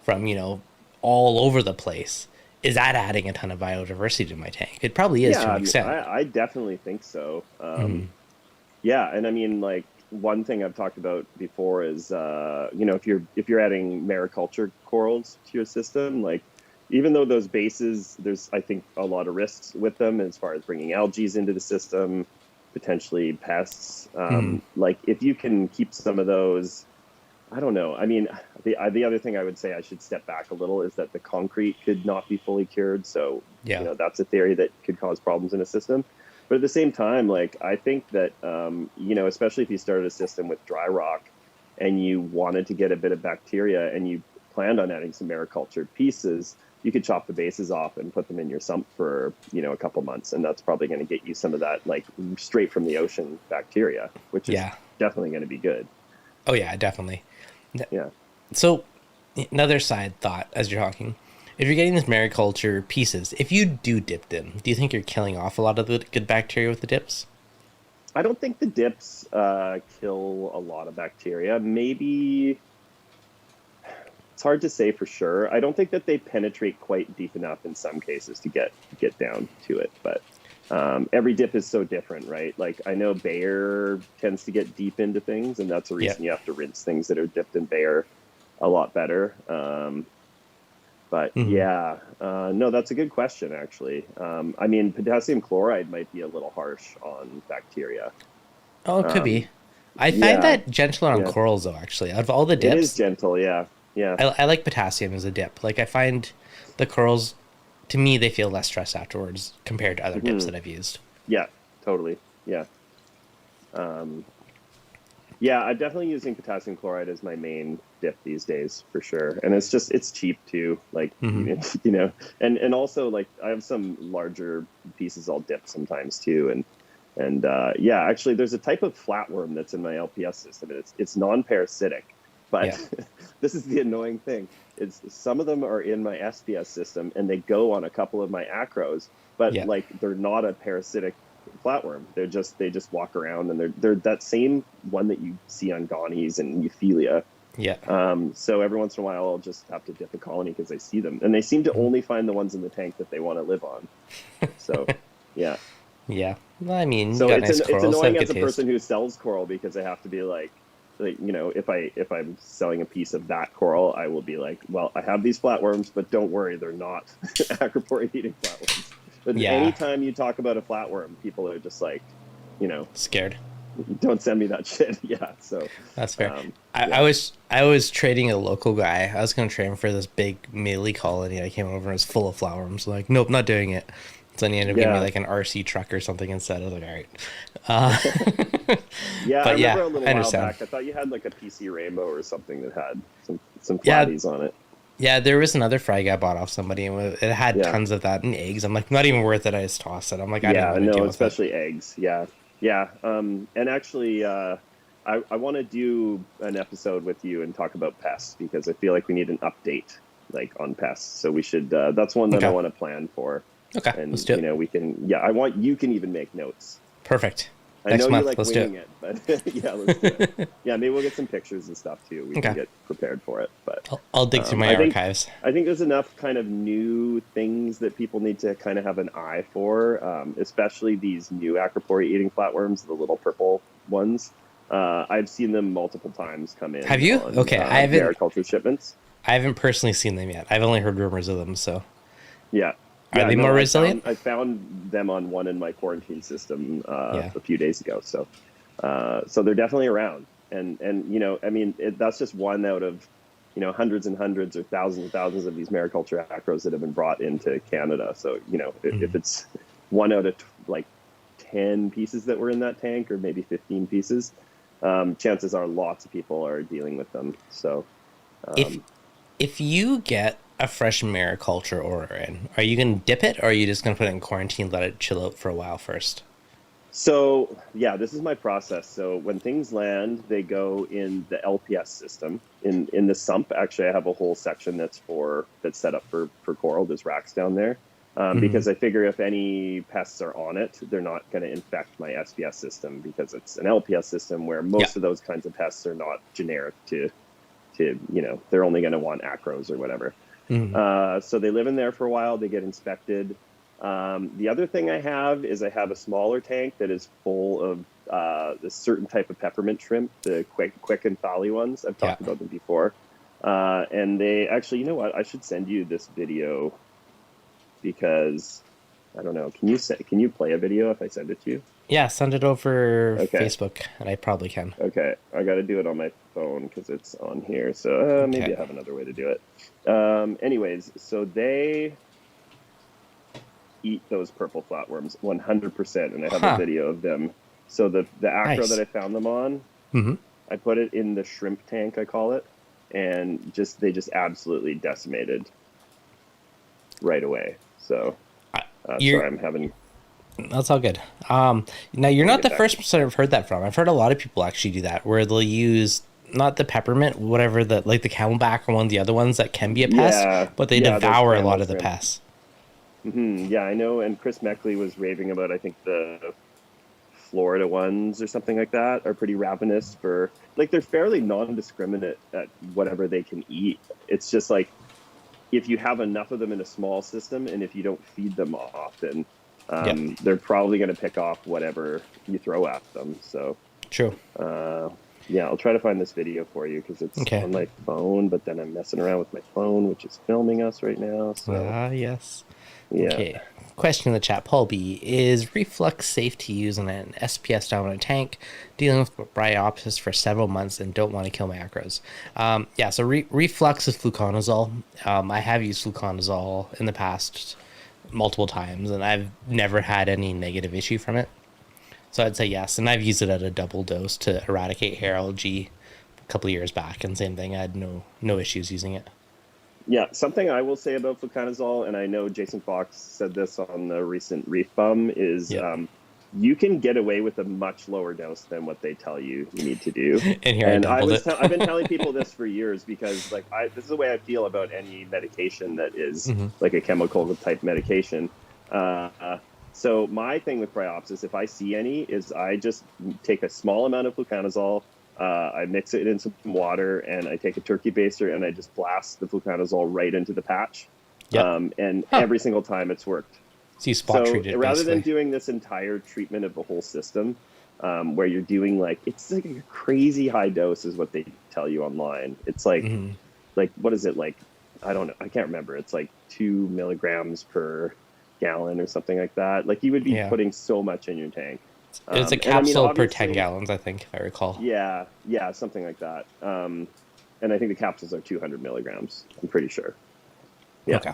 from, all over the place. Is that adding a ton of biodiversity to my tank? It probably is to Yeah, an I mean, extent. I definitely think so. Yeah, and I mean, like one thing I've talked about before is, if you're adding mariculture corals to your system, like even though those bases, there's I think a lot of risks with them as far as bringing algae into the system, potentially pests. Like if you can keep some of those, I don't know. I mean, the other thing I would say I should step back a little is that the concrete could not be fully cured. So, Yeah. that's a theory that could cause problems in a system. But at the same time, like, I think that, especially if you started a system with dry rock and you wanted to get a bit of bacteria and you planned on adding some maricultured pieces, you could chop the bases off and put them in your sump for, a couple months. And that's probably going to get you some of that, like, straight from the ocean bacteria, which is Yeah. definitely going to be good. Oh, yeah, definitely. Yeah. So, another side thought as you're talking, if you're getting these mariculture pieces, if you do dip them, do you think you're killing off a lot of the good bacteria with the dips? I don't think the dips kill a lot of bacteria. Maybe it's hard to say for sure. I don't think that they penetrate quite deep enough in some cases to get down to it. But every dip is so different, right? Like I know Bayer tends to get deep into things, and that's the reason you have to rinse things that are dipped in Bayer a lot better. But no, that's a good question, actually. I mean, potassium chloride might be a little harsh on bacteria. Oh, it could be. I find Yeah, that gentler on yeah, corals, though, actually. Out of all the it is dips, gentle. Yeah, yeah. I like potassium as a dip. Like, I find the corals, to me, they feel less stressed afterwards compared to other dips Hmm. that I've used. Yeah, totally. Yeah. Um, yeah, I'm definitely using potassium chloride as my main dip these days for sure. And it's cheap too. Like, and also like I have some larger pieces I'll dip sometimes too. And yeah, actually there's a type of flatworm that's in my LPS system, and it's non-parasitic, but Yeah. this is the annoying thing. It's some of them are in my SPS system and they go on a couple of my acros, but Yeah. like they're not a parasitic flatworm. They just walk around, and they're that same one that you see on Gonnies and Euthelia. Yeah. So every once in a while I'll just have to dip a colony because I see them, and they seem to only find the ones in the tank that they want to live on. So yeah. Yeah. Well, I mean, you So got nice it's corals, they have annoying as good a taste. person who sells coral because I have to be like if I'm selling a piece of that coral, I will be like, well, I have these flatworms, but don't worry, they're not acropore eating flatworms. But Yeah. anytime you talk about a flatworm, people are just like, Scared. don't send me that shit. Yeah. So That's fair. yeah. I was trading a local guy. I was going to trade him for this big mealy colony. I came over and it was full of flowerworms. Like, nope, not doing it. So then he ended up giving me Yeah. like an RC truck or something instead. I was like, all right. Yeah, But I yeah, remember a little I while understand. back, I thought you had like a PC Rainbow or something that had some Yeah, flatties on it. yeah. There was another frag I bought off somebody, and it had Yeah. tons of that and eggs. I'm like, not even worth it. I just tossed it. I'm like, I don't Yeah, want to no, deal with it. especially eggs. Yeah, yeah. And actually, I want to do an episode with you and talk about pests because I feel like we need an update like on pests. So we should. That's one that I Okay. want to plan for. Okay, And let's do it. we can. Yeah, you can even make notes. Perfect. I Next know month, you like let's do winging it, but yeah, let's do it. Yeah, maybe we'll get some pictures and stuff too. We can Okay. get prepared for it. But I'll dig through my I think archives. there's enough kind of new things that people need to kind of have an eye for, especially these new acropore eating flatworms, the little purple ones. I've seen them multiple times come in. Have you? On, Okay, mariculture shipments. I haven't personally seen them yet. I've only heard rumors of them. So Yeah. are they more resilient? I found them on one in my quarantine system Yeah. a few days ago. So they're definitely around. And I mean, that's just one out of hundreds and hundreds or thousands of these mariculture acros that have been brought into Canada. So if it's one out of like 10 pieces that were in that tank, or maybe 15 pieces, chances are lots of people are dealing with them. So If you get a fresh mariculture order in, are you gonna dip it, or are you just gonna put it in quarantine, let it chill out for a while first? So yeah, this is my process. So when things land, they go in the LPS system in the sump. Actually, I have a whole section that's set up for coral. There's racks down there Hmm. because I figure if any pests are on it, they're not going to infect my SPS system because it's an LPS system where Yeah. most of those kinds of pests are not generic to they're only going to want acros or whatever. Hmm. So they live in there for a while. They get inspected. The other thing I have is I have a smaller tank that is full of this certain type of peppermint shrimp, the quick and thally ones. I've Yeah. talked about them before. And they actually, you know what? I should send you this video because I don't know. Can you play a video if I send it to you? Yeah. Send it over Okay. Facebook, and I probably can. Okay. I got to do it on my phone because it's on here. So maybe Okay. I have another way to do it. Anyways, so they eat those purple flatworms 100%, and I have a Huh. video of them. So the acro that Nice. I found them on, Hmm. I put it in the shrimp tank, I call it, and they just absolutely decimated right away. So You're sorry, I'm having That's all good. Now you're let me not get the back. first person I've heard that from. I've heard a lot of people actually do that, where they'll use not the peppermint, whatever the like the camelback or one of the other ones that can be a pest, Yeah, but they yeah, those devour a camel lot of the shrimp. pests. Yeah, I know. And Chris Meckley was raving about, I think, the Florida ones or something like that are pretty ravenous for, like, they're fairly non-discriminate at whatever they can eat. It's just like if you have enough of them in a small system and if you don't feed them often, Yep, they're probably going to pick off whatever you throw at them. So true. uh, yeah, I'll try to find this video for you because it's Okay. on my phone, but then I'm messing around with my phone, which is filming us right now. So Ah, yes. yeah. Okay. Question in the chat, Paul B. Is reflux safe to use in an SPS dominant tank? Dealing with bryopsis for several months and don't want to kill my acros. Yeah, so reflux is fluconazole. I have used fluconazole in the past multiple times, and I've never had any negative issue from it. So I'd say yes, and I've used it at a double dose to eradicate hair algae a couple of years back, and same thing. I had no issues using it. Yeah, something I will say about fluconazole, and I know Jason Fox said this on the recent Reef Bum, is Yep. you can get away with a much lower dose than what they tell you need to do. And here I And doubled it. I've been telling people this for years because like this is the way I feel about any medication that is Hmm. like a chemical type medication. Uh, uh, so my thing with bryopsis, if I see any, is I just take a small amount of fluconazole. I mix it in some water and I take a turkey baster and I just blast the fluconazole right into the patch. Yep. And Huh. every single time it's worked. So you spot So treat it rather than basically. doing this entire treatment of the whole system, where you're doing like, it's like a crazy high dose is what they tell you online. It's Hmm. like, what is it like? I don't know. I can't remember. It's like 2 milligrams per gallon or something like that. Like you would be Yeah. putting so much in your tank. It's a And I mean, capsule per 10 obviously, gallons, I think, if I recall. yeah, yeah, something like that. And I think the capsules are 200 milligrams. I'm pretty sure. Yeah. Okay.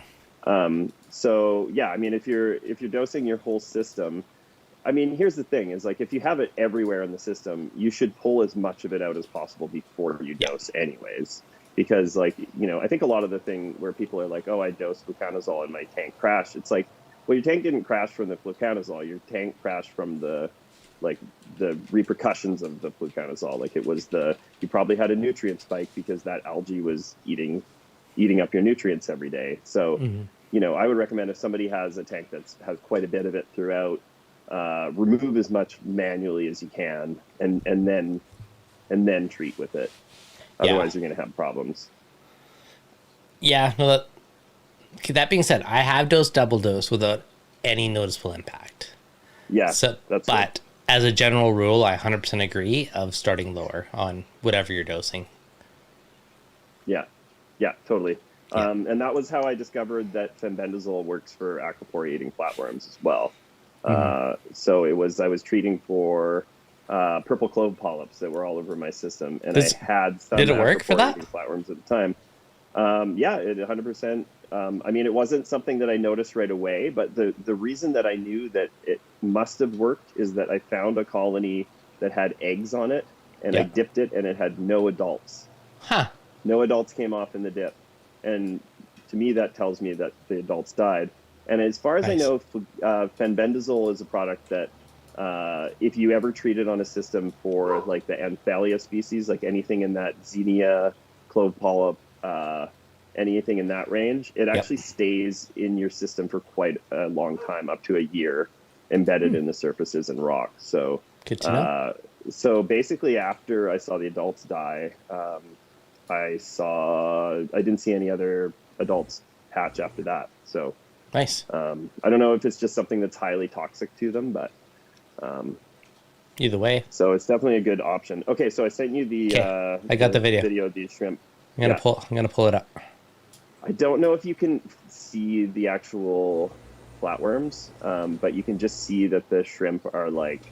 So yeah, I mean, if you're dosing your whole system, I mean, here's the thing: is like if you have it everywhere in the system, you should pull as much of it out as possible before you Yeah. dose, anyways. Because like I think a lot of the thing where people are like, "Oh, I dosed fluconazole and my tank crashed." It's like, well, your tank didn't crash from the fluconazole. Your tank crashed from like the repercussions of the fluconazole. Like it was you probably had a nutrient spike because that algae was eating up your nutrients every day. So, Hmm. I would recommend if somebody has a tank that has quite a bit of it throughout, remove as much manually as you can, and then treat with it. Yeah. Otherwise, you're going to have problems. Yeah. No, that being said, I have dosed double dose without any noticeable impact. Yeah, So, that's good. but as a general rule, I 100% agree of starting lower on whatever you're dosing. Yeah, yeah, totally. Yeah. And that was how I discovered that fenbendazole works for aquaporia eating flatworms as well. Hmm. So I was treating for purple clove polyps that were all over my system, and I This had some did it work for aquaporia that? eating flatworms at the time. Yeah, it 100%. I mean, it wasn't something that I noticed right away, but the reason that I knew that it must have worked is that I found a colony that had eggs on it, and I Yeah. dipped it, and it had no adults. Huh. No adults came off in the dip, and to me that tells me that the adults died. And as far as I Nice. know, fenbendazole is a product that If you ever treat it on a system for like the Anthalia species, like anything in that Xenia, clove polyp, anything in that range, it actually stays in your system for quite a long time, up to a year, embedded in the surfaces and rock. So Good to know. So basically, after I saw the adults die, I didn't see any other adults hatch after that. So Nice. I don't know if it's just something that's highly toxic to them, but Either way. so it's definitely a good option. Okay, so I sent you the I got the video of these shrimp. I'm gonna pull it up. I don't know if you can see the actual flatworms, but you can just see that the shrimp are like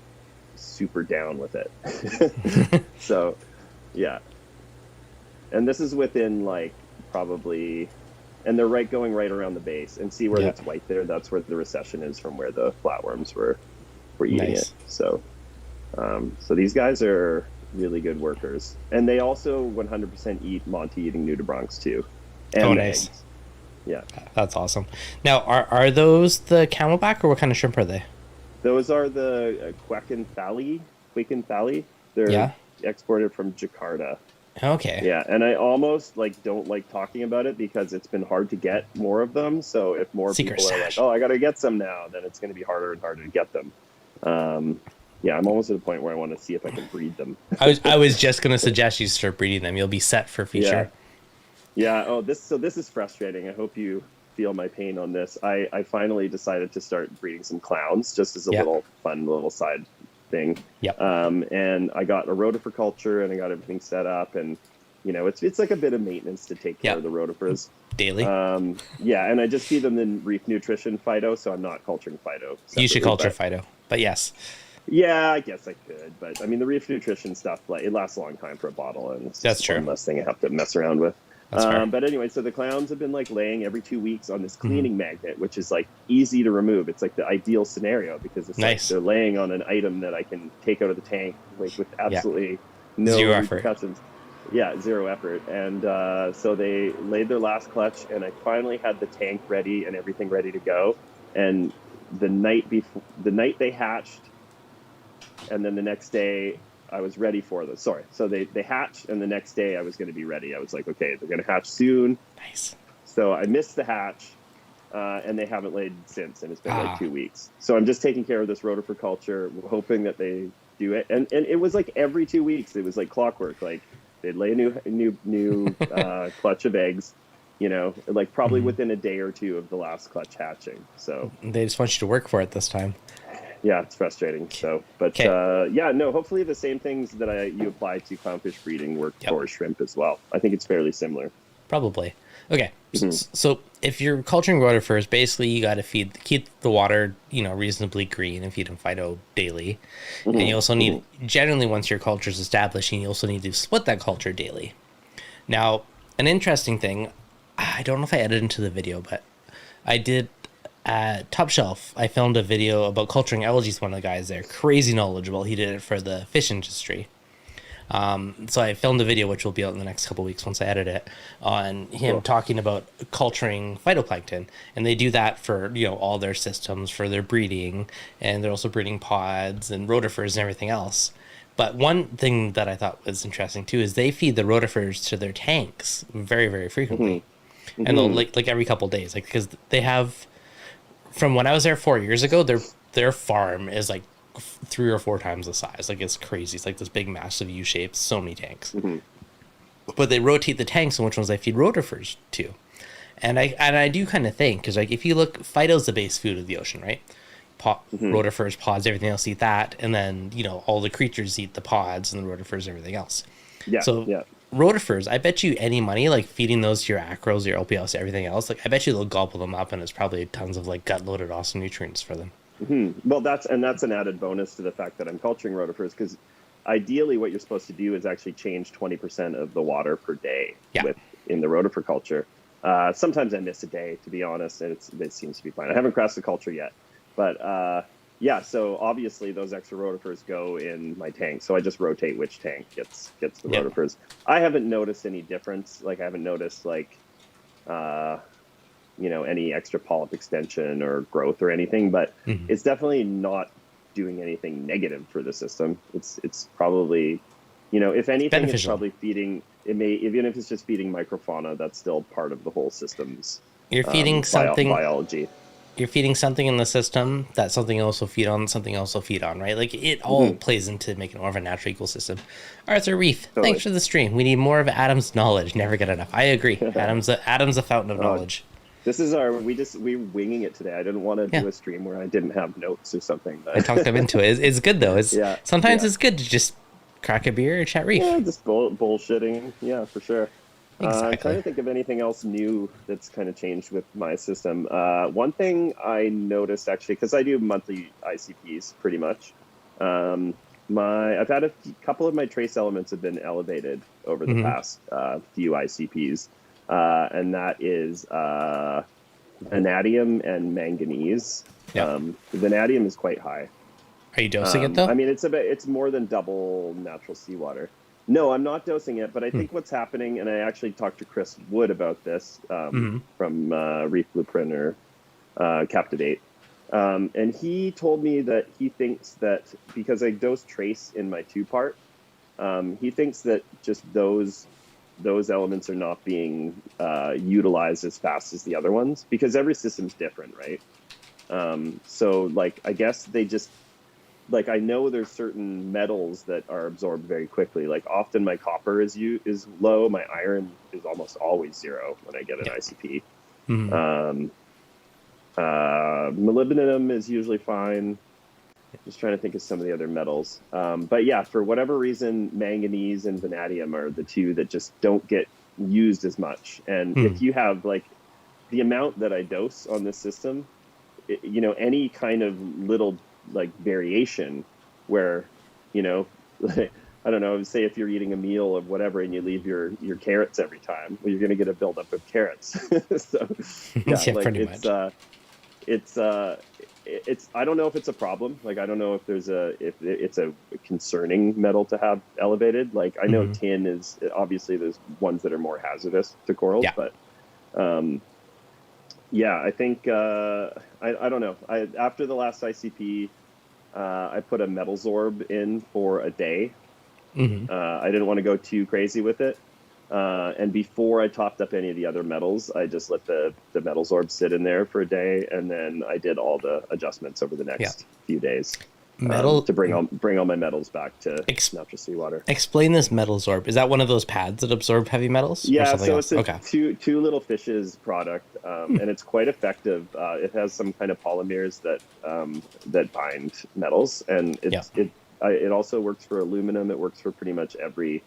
super down with it. So yeah, and this is within like probably, and they're going right around the base, and see where it's white there, that's where the recession is from where the flatworms were eating it. So so these guys are really good workers, and they also 100% eat Monty-eating nudibranchs too. And nice. eggs. Yeah, that's awesome. Now, are those the camelback, or what kind of shrimp are they? Those are the Quakenthali. They're exported from Jakarta. Okay. Yeah, and I almost don't like talking about it because it's been hard to get more of them. So if more people are like, "Oh, I got to get some now," then it's going to be harder and harder to get them. Yeah, I'm almost at a point where I want to see if I can breed them. I was just going to suggest you start breeding them. You'll be set for future. Yeah. Oh, this is frustrating. I hope you feel my pain on this. I finally decided to start breeding some clowns just as a little fun little side thing. Yep. And I got a rotifer culture and I got everything set up, and it's like a bit of maintenance to take care of the rotifers daily. Yeah, and I just feed them in Reef Nutrition Phyto, so I'm not culturing Phyto. You should culture Phyto, but yes. Yeah, I guess I could, but I mean the Reef Nutrition stuff, it lasts a long time for a bottle, and it's one less thing I have to mess around with. But anyway, so the clowns have been laying every 2 weeks on this cleaning magnet, which is easy to remove. It's the ideal scenario because it's they're laying on an item that I can take out of the tank with absolutely no zero repercussions. Yeah, zero effort. And so they laid their last clutch, and I finally had the tank ready and everything ready to go. And the night they hatched, and then the next day I was ready for them. Sorry. So they hatched, and the next day I was going to be ready. I was like, okay, they're going to hatch soon. Nice. So I missed the hatch, and they haven't laid since, and it's been 2 weeks. So I'm just taking care of this rotifer culture, hoping that they do it. And it was every 2 weeks. It was like clockwork. They'd lay a new clutch of eggs, probably within a day or two of the last clutch hatching. So they just want you to work for it this time. Yeah, it's frustrating. So, but hopefully the same things that you apply to clownfish breeding work for shrimp as well. I think it's fairly similar. Probably. Okay. So if you're culturing rotifers, basically you got to keep the water, reasonably green and feed them Phyto daily. And you also need, generally once your culture is establishing, you also need to split that culture daily. Now, an interesting thing, I don't know if I edited into the video, but I did at Top Shelf. I filmed a video about culturing algae. One of the guys there, crazy knowledgeable. He did it for the fish industry. So I filmed a video, which will be out in the next couple of weeks once I edit it, on him talking about culturing phytoplankton. And they do that for, all their systems, for their breeding, and they're also breeding pods and rotifers and everything else. But one thing that I thought was interesting too is they feed the rotifers to their tanks very, very frequently. And they'll like every couple of days, because they have, from when I was there 4 years ago, their farm is 3 or 4 times the size. It's crazy. It's this big, massive U-shape, so many tanks. But they rotate the tanks on which ones they feed rotifers to. And I do kind of think, because if you look, Phyto's the base food of the ocean, right? Rotifers, pods, everything else eat that, and then all the creatures eat the pods and the rotifers, everything else. Rotifers, I bet you any money, feeding those to your acros, your LPS, everything else, I bet you they'll gobble them up, and it's probably tons of gut loaded awesome nutrients for them. Well, that's an added bonus to the fact that I'm culturing rotifers, because ideally what you're supposed to do is actually change 20% of the water per day in the rotifer culture. Sometimes I miss a day, to be honest, and it seems to be fine. I haven't crossed the culture yet, but so obviously those extra rotifers go in my tank, so I just rotate which tank gets the rotifers. I haven't noticed any difference. I haven't noticed any extra polyp extension or growth or anything, but it's definitely not doing anything negative for the system. It's probably, you know, if anything, it's probably feeding. It may, even if it's just feeding microfauna, that's still part of the whole system's You're feeding something biology. You're feeding something in the system that something else will feed on, something else will feed on, right? Like it all plays into making more of a natural ecosystem. Arthur Reef, thanks for the stream. We need more of Adam's knowledge. Never get enough. I agree. Adam's a fountain of knowledge. This is we're winging it today. I didn't want to do a stream where I didn't have notes or something. But I talked them into it. It's good though. Sometimes it's good to just crack a beer or chat Reef. Yeah, just bullshitting. Yeah, for sure. Exactly. I'm trying to think of anything else new that's kind of changed with my system. One thing I noticed actually, because I do monthly ICPs pretty much. I've had a couple of my trace elements have been elevated over the past few ICPs, and that is vanadium and manganese. Yeah. The vanadium is quite high. Are you dosing it though? I mean, it's more than double natural seawater. No, I'm not dosing it, but I think what's happening, and I actually talked to Chris Wood about this from Reef Blueprint or Captivate, and he told me that he thinks that because I dose trace in my 2-part, he thinks that just those elements are not being utilized as fast as the other ones because every system's different, right? So, like, I guess they just. Like, I know there's certain metals that are absorbed very quickly. Like, often my copper is low. My iron is almost always 0 when I get an ICP. Molybdenum is usually fine. Just trying to think of some of the other metals. But yeah, for whatever reason, manganese and vanadium are the two that just don't get used as much. And if you have, like, the amount that I dose on this system, you know, any kind of little like variation where, you know, I don't know, say if you're eating a meal of whatever and you leave your carrots every time, well, you're going to get a buildup of carrots. So yeah, like it's I don't know if it's a problem. Like, I don't know if it's a concerning metal to have elevated. Like, I know tin is obviously there's ones that are more hazardous to corals, but yeah, I think I don't know. After the last ICP, I put a metal zorb in for a day. I didn't want to go too crazy with it, and before I topped up any of the other metals, I just let the metal zorb sit in there for a day, and then I did all the adjustments over the next few days. To bring all my metals back to natural seawater. Explain this metal zorb. Is that one of those pads that absorb heavy metals? Yeah, so it's a two little fishes product, and it's quite effective. It has some kind of polymers that bind metals, and it also works for aluminum. It works for pretty much every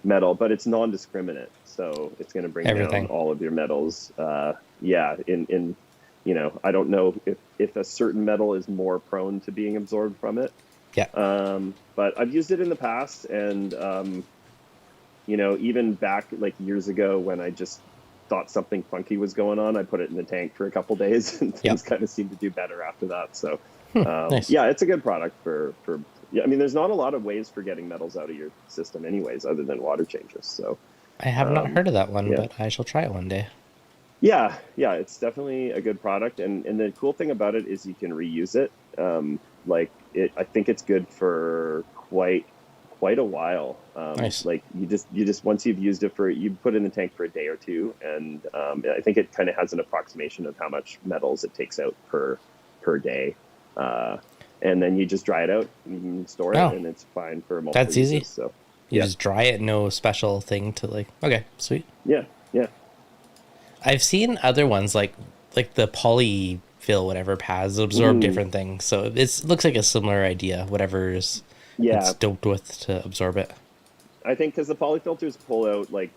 metal, but it's non-discriminate, so it's going to bring down all of your metals. In you know, I don't know if a certain metal is more prone to being absorbed from it. Yeah. But I've used it in the past, and you know, even back like years ago when I just thought something funky was going on, I put it in the tank for a couple days, and things kind of seemed to do better after that. So, nice. Yeah, it's a good product for. Yeah, I mean, there's not a lot of ways for getting metals out of your system, anyways, other than water changes. So, I have not heard of that one, but I shall try it one day. Yeah, it's definitely a good product, and the cool thing about it is you can reuse it. I think it's good for quite a while. Nice. Like you just once you've used it you put it in the tank for a day or two, and I think it kind of has an approximation of how much metals it takes out per day, and then you just dry it out, and you can store it, and it's fine for multiple That's easy. uses, so you just dry it, no special thing to like. Okay, sweet. Yeah. I've seen other ones like the polyfill whatever pads absorb different things, so it looks like a similar idea. Whatever's it's doped with to absorb it. I think because the polyfilters pull out like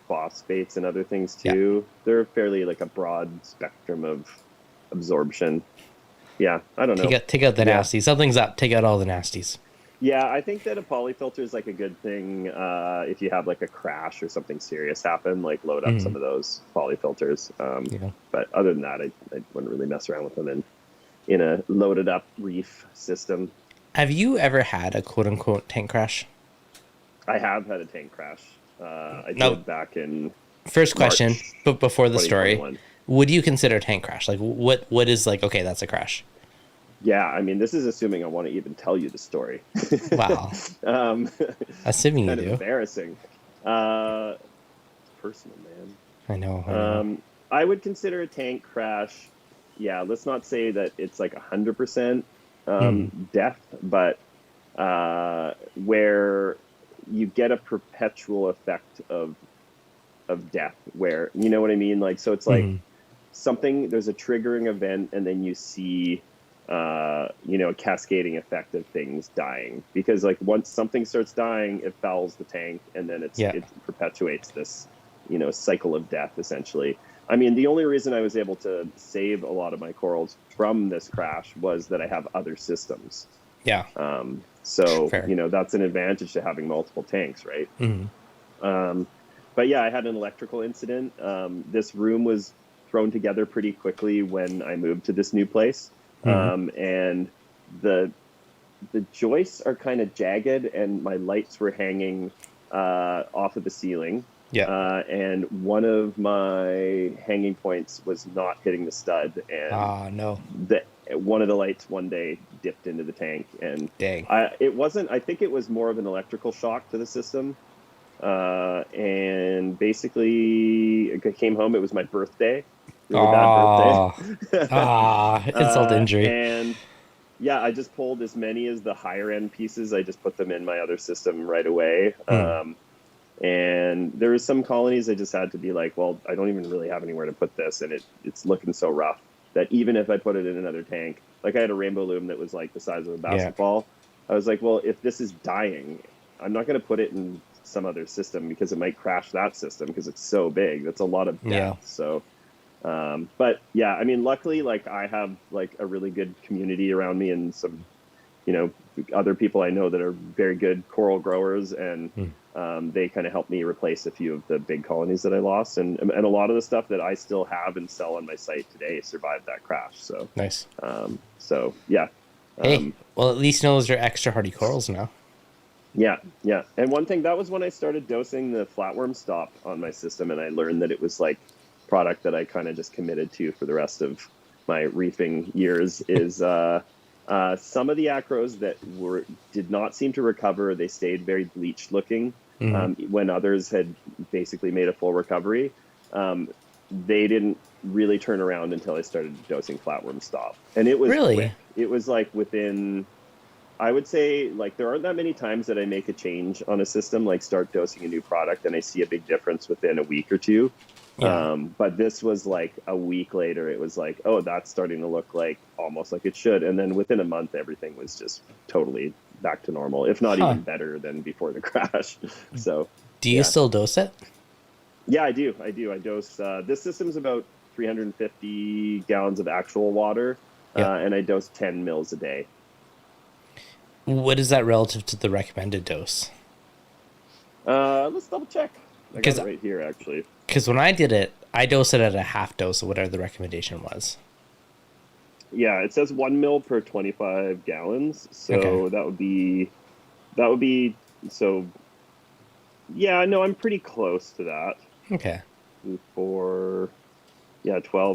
phosphates and other things too. They're fairly like a broad spectrum of absorption. Yeah, I don't know. Take out the nasties. Something's up. Take out all the nasties. Yeah, I think that a polyfilter is like a good thing if you have like a crash or something serious happen, like load up some of those polyfilters. But other than that, I wouldn't really mess around with them in a loaded up reef system. Have you ever had a quote unquote tank crash? I have had a tank crash. I did back in First question, but before the story, would you consider a tank crash? Like what is like, okay, that's a crash? Yeah, I mean, this is assuming I want to even tell you the story. Wow. um, Assuming you kind of do. embarrassing. It's personal, man. I know. I know. I would consider a tank crash. Yeah, let's not say that it's like 100% Mm. death, but where you get a perpetual effect of death, where you know what I mean. Like, so it's like Mm. something. There's a triggering event, and then you see, a cascading effect of things dying. Because like once something starts dying, it fouls the tank, and then Yeah. it perpetuates this, cycle of death essentially. I mean, the only reason I was able to save a lot of my corals from this crash was that I have other systems. Yeah. So, Fair. that's an advantage to having multiple tanks, right? Mm. But yeah, I had an electrical incident. This room was thrown together pretty quickly when I moved to this new place. Mm. And the joists are kind of jagged, and my lights were hanging off of the ceiling. Yeah. And one of my hanging points was not hitting the stud, and No. one of the lights one day dipped into the tank, and Dang. I think it was more of an electrical shock to the system. And basically I came home. It was my birthday, really bad birthday. Insult to injury. And yeah, I just pulled as many as the higher end pieces. I just put them in my other system right away. And there was some colonies I just had to be like, well, I don't even really have anywhere to put this, and it's looking so rough that even if I put it in another tank, like I had a rainbow loom that was like the size of a basketball. I was like, well, if this is dying, I'm not going to put it in some other system because it might crash that system because it's so big. That's a lot of depth. Yeah. So, but yeah, I mean, luckily, like I have like a really good community around me, and some, other people I know that are very good coral growers, and they kind of helped me replace a few of the big colonies that I lost, and a lot of the stuff that I still have and sell on my site today survived that crash. So Nice. So yeah. Hey, well, at least you know those are extra hardy corals now. Yeah. And one thing, that was when I started dosing the flatworm stop on my system, and I learned that it was like product that I kind of just committed to for the rest of my reefing years is some of the acros that did not seem to recover. They stayed very bleached looking when others had basically made a full recovery. They didn't really turn around until I started dosing flatworm stop. And it was Really? quick. It was like within, I would say, like there aren't that many times that I make a change on a system, like start dosing a new product, and I see a big difference within a week or two. Yeah. But this was like a week later, it was like, oh, that's starting to look like almost like it should. And then within a month, everything was just totally back to normal, if not even better than before the crash. So do you still dose it? Yeah, I do. I dose, this system's about 350 gallons of actual water, and I dose 10 mils a day. What is that relative to the recommended dose? Let's double check. I got it right here, actually. Because when I did it, I dosed it at a half dose of whatever the recommendation was. Yeah, it says 1 mil per 25 gallons. So that would be, so yeah, no, I'm pretty close to that. Okay. 12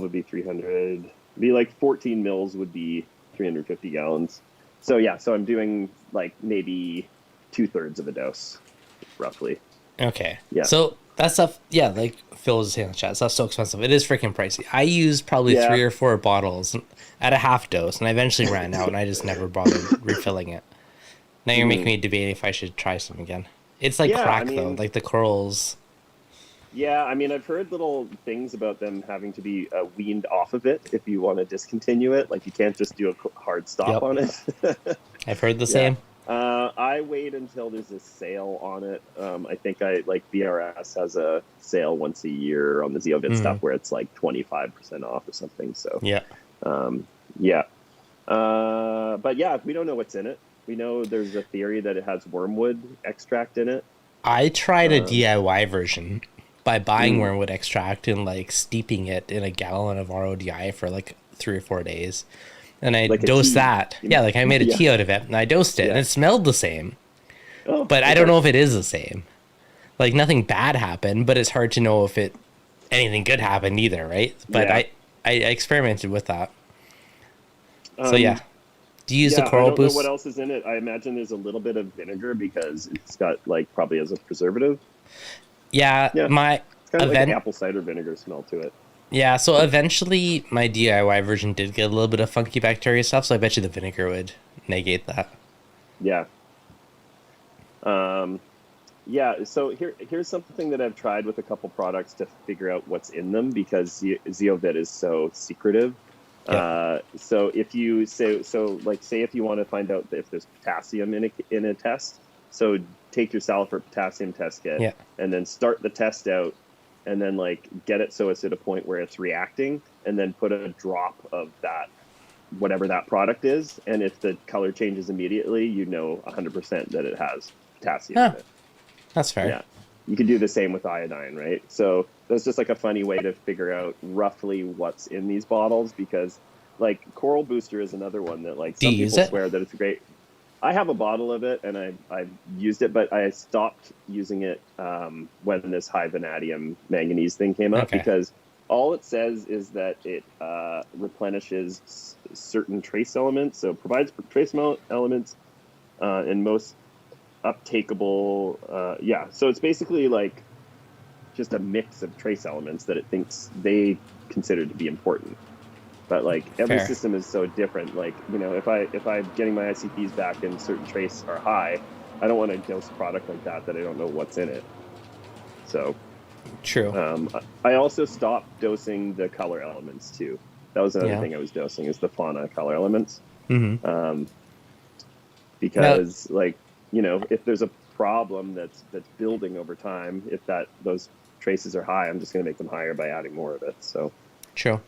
would be 300. Be like 14 mils would be 350 gallons. So yeah, so I'm doing like maybe 2/3 of a dose, roughly. Okay. Yeah. So that stuff, like Phil was saying in the chat, stuff's so expensive. It is freaking pricey. I used probably 3 or 4 bottles at a half dose, and I eventually ran out, and I just never bothered refilling it. Now you're making me debate if I should try some again. It's like crack, though. Like the corals. Yeah, I mean, I've heard little things about them having to be weaned off of it if you want to discontinue it. Like, you can't just do a hard stop on it. I've heard the same. I wait until there's a sale on it. I think BRS has a sale once a year on the Zeovit stuff where it's like 25% off or something. So but yeah, we don't know what's in it. We know there's a theory that it has wormwood extract in it. I tried a DIY version by buying wormwood extract and like steeping it in a gallon of RODI for like 3 or 4 days. And I dosed that. Yeah, like I made a tea out of it, and I dosed it, and it smelled the same. But I don't know if it is the same. Like, nothing bad happened, but it's hard to know if anything good happened either, right? But I experimented with that. So yeah. Do you use the Yeah, I coral don't know what boost? else is in it. I imagine there's a little bit of vinegar because it's got like probably as a preservative. Yeah, Yeah, my it's kind of like an event. apple cider vinegar smell to it. Yeah, so eventually my DIY version did get a little bit of funky bacteria stuff, so I bet you the vinegar would negate that. Yeah. Um, yeah. So here's something that I've tried with a couple products to figure out what's in them because Zeovit is so secretive. Yep. So if you say if you want to find out if there's potassium in a test, so take your Salford potassium test kit Yeah. and then start the test out and then like get it so it's at a point where it's reacting and then put a drop of that whatever that product is, and if the color changes immediately, you know 100% that it has potassium in Huh, it. that's fair. Yeah. You could do the same with iodine, right? So that's just like a funny way to figure out roughly what's in these bottles because like Coral Booster is another one that like Do some you use people it? swear that it's great. I have a bottle of it and I've used it, but I stopped using it when this high vanadium manganese thing came up Okay. because all it says is that it replenishes certain trace elements, so provides trace elements and most uptakeable. Yeah, so it's basically like just a mix of trace elements that it thinks they consider to be important. But like every Fair. system is so different. Like if I'm getting my ICPs back and certain trace are high, I don't want to dose a product like that I don't know what's in it. So True. I also stopped dosing the color elements too. That was another Yeah. thing I was dosing is the fauna color elements. Mm-hmm. Um, Now, because like if there's a problem that's building over time, if those traces are high, I'm just going to make them higher by adding more of it. So true.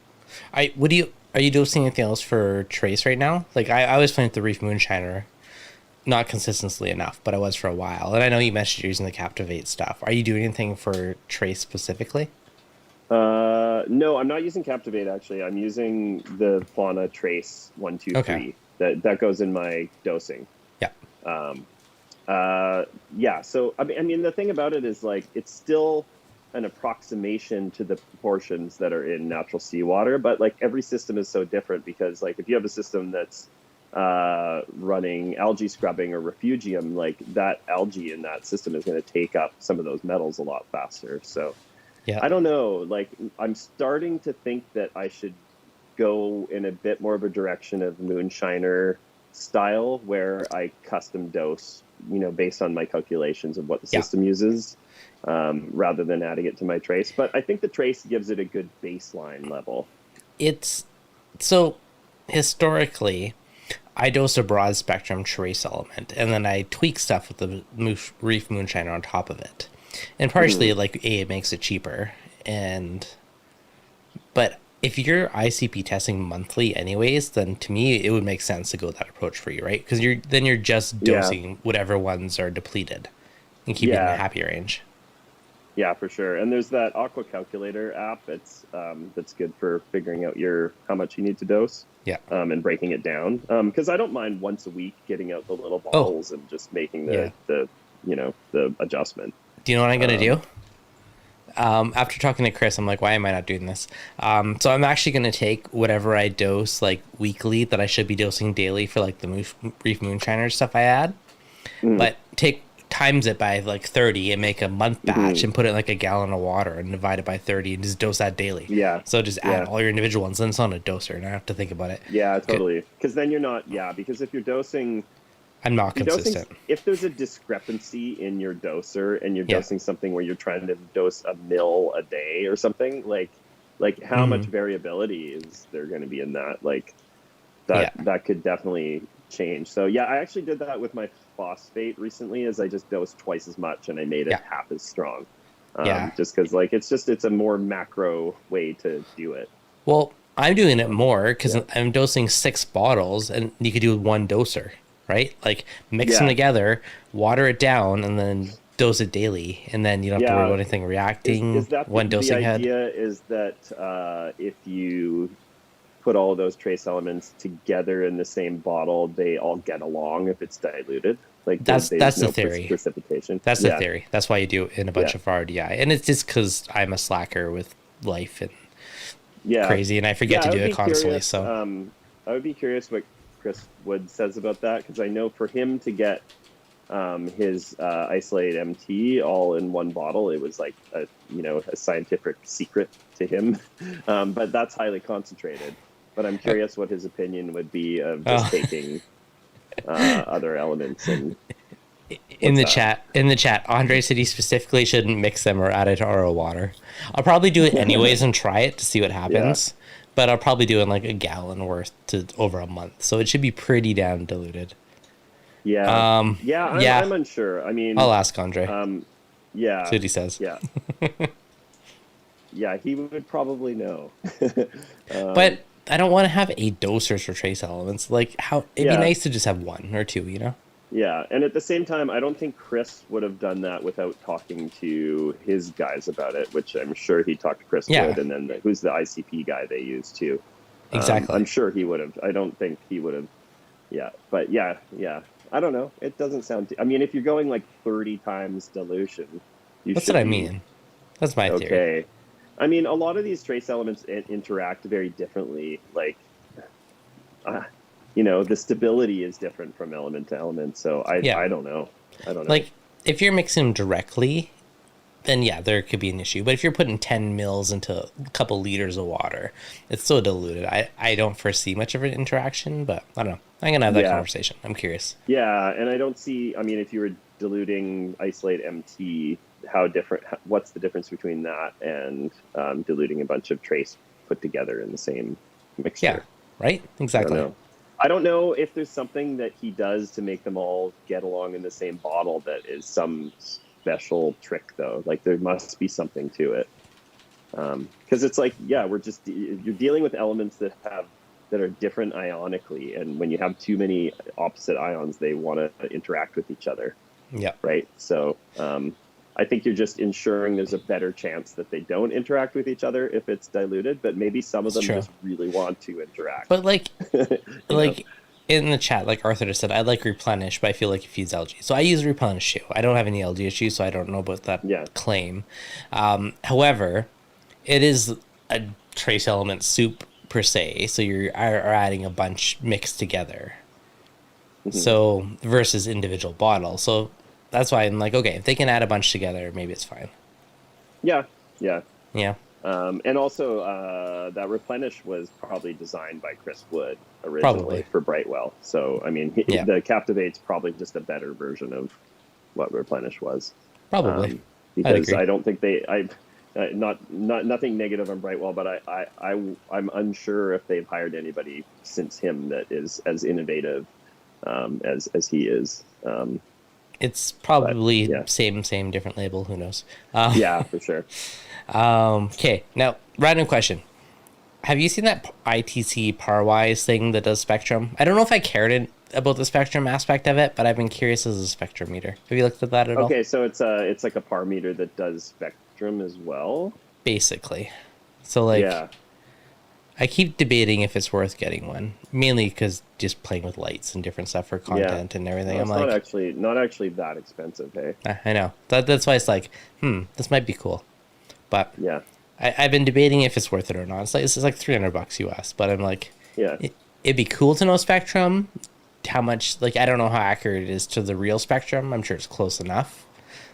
I would you are you dosing anything else for trace right now? Like I was playing with the Reef Moonshiner, not consistently enough, but I was for a while. And I know you mentioned you're using the Captivate stuff. Are you doing anything for trace specifically? no, I'm not using Captivate actually. I'm using the fauna trace one two Okay. three that goes in my dosing. Yeah. Um, yeah. So I mean, the thing about it is like it's still an approximation to the proportions that are in natural seawater, but like every system is so different because like if you have a system that's running algae scrubbing or refugium, like that algae in that system is going to take up some of those metals a lot faster. So Yeah. I don't know. Like I'm starting to think that I should go in a bit more of a direction of moonshiner style where I custom dose, based on my calculations of what the Yeah. system uses, rather than adding it to my trace. But I think the trace gives it a good baseline level. It's so historically I dose a broad spectrum trace element and then I tweak stuff with the Reef Moonshiner on top of it. And partially like it makes it cheaper and but if you're ICP testing monthly anyways, then to me it would make sense to go that approach for you, right? Because you're just Yeah, dosing whatever ones are depleted and keep it in a yeah, happy range. yeah, for sure. And there's that Aqua Calculator app that's good for figuring out how much you need to dose, Yeah. and breaking it down. Because I don't mind once a week getting out the little Oh, bottles and just making yeah. the adjustment. Do you know what I'm gonna Um, do? After talking to Chris, I'm like, why am I not doing this? So I'm actually gonna take whatever I dose like weekly that I should be dosing daily for like the Reef Moonshiner stuff I add, mm, but take times it by like 30 and make a month batch mhm. and put it in like a gallon of water and divide it by 30 and just dose that daily. Yeah, So just add yeah. all your individual ones. Then it's on a doser and I don't have to think about it. Yeah, Good. totally. Because then you're not, yeah, because I'm not if you're dosing, consistent. if there's a discrepancy in your doser and you're Yeah. dosing something where you're trying to dose a mil a day or something, like how much Hmm. variability is there going to be in that? Like Yeah. that could definitely change. So yeah, I actually did that with my phosphate recently, as I just dosed twice as much and I made it Yeah. half as strong. Yeah. Just because like it's a more macro way to do it. Well, I'm doing it more because Yeah. I'm dosing 6 bottles, and you could do one doser, right? Like mix them Yeah. together, water it down, and then dose it daily, and then you don't have to worry Yeah. about anything Is reacting. that One the dosing head. idea? Is that if you put all of those trace elements together in the same bottle, they all get along if it's diluted? Like there's That's the no theory. precipitation. That's the Yeah, theory. That's why you do it in a bunch yeah, of RDI, and it's just because I'm a slacker with life and yeah, crazy, and I forget yeah. to I do would it be constantly. curious. So I would be curious Chris Wood says about that, because I know for him to get his Isolate MT all in one bottle, it was like a scientific secret to him. But that's highly concentrated. But I'm curious what his opinion would be of just taking other elements. And in the chat, Andre said he specifically shouldn't mix them or add it to RO water. I'll probably do it anyways and try it to see what happens. Yeah. But I'll probably do it in like a gallon worth to over a month, so it should be pretty damn diluted. Yeah. I'm unsure. I mean, I'll ask Andre. Yeah. See what he says. Yeah. Yeah, he would probably know. But I don't want to have 8 dosers for trace elements. Like, it'd be nice to just have 1 or 2, you know? Yeah, and at the same time, I don't think Chris would have done that without talking to his guys about it, which I'm sure he talked to Chris Wood, and then who's the ICP guy they use too. Exactly. I'm sure he would have. I don't think he would have. Yeah, but yeah. I don't know. It doesn't sound... I mean, if you're going like 30 times dilution, That's what I mean. That's my theory. Okay. I mean, a lot of these trace elements interact very differently. Like, the stability is different from element to element. So I don't know. Like, if you're mixing them directly, then yeah, there could be an issue. But if you're putting 10 mils into a couple liters of water, it's so diluted. I don't foresee much of an interaction, but I don't know. I'm going to have that conversation. I'm curious. Yeah, and I don't see... I mean, if you were diluting Isolate MT, what's the difference between that and diluting a bunch of trace put together in the same mixture? Yeah, right? Exactly. I don't know if there's something that he does to make them all get along in the same bottle that is some special trick, though. Like, there must be something to it. Because it's like, you're dealing with elements that are different ionically, and when you have too many opposite ions, they want to interact with each other. Yeah. Right? So I think you're just ensuring there's a better chance that they don't interact with each other if it's diluted, but maybe some of them just really want to interact. But in the chat, like Arthur just said, I like Replenish, but I feel like it feeds algae. So I use Replenish too. I don't have any algae issues, so I don't know about that claim. However, it is a trace element soup per se, so you're adding a bunch mixed together. Mm-hmm. So versus individual bottles. So that's why I'm like, okay, if they can add a bunch together, maybe it's fine. Yeah. And also, that Replenish was probably designed by Chris Wood originally for Brightwell. So, I mean, the Captivate's probably just a better version of what Replenish was. Probably. Because I don't think nothing negative on Brightwell, but I'm unsure if they've hired anybody since him that is as innovative as he is. It's probably same, different label. Who knows? Yeah, for sure. Okay, now, random question. Have you seen that ITC Parwise thing that does spectrum? I don't know if I cared about the spectrum aspect of it, but I've been curious as a spectrum meter. Have you looked at that at all? Okay, so it's like a par meter that does spectrum as well? Basically. So, I keep debating if it's worth getting one, mainly because just playing with lights and different stuff for content and everything. Well, it's not actually that expensive, hey? I know. That's why it's like, this might be cool. But I've been debating if it's worth it or not. It's like $300 US, but I'm like, it'd be cool to know spectrum. How much? Like, I don't know how accurate it is to the real spectrum. I'm sure it's close enough.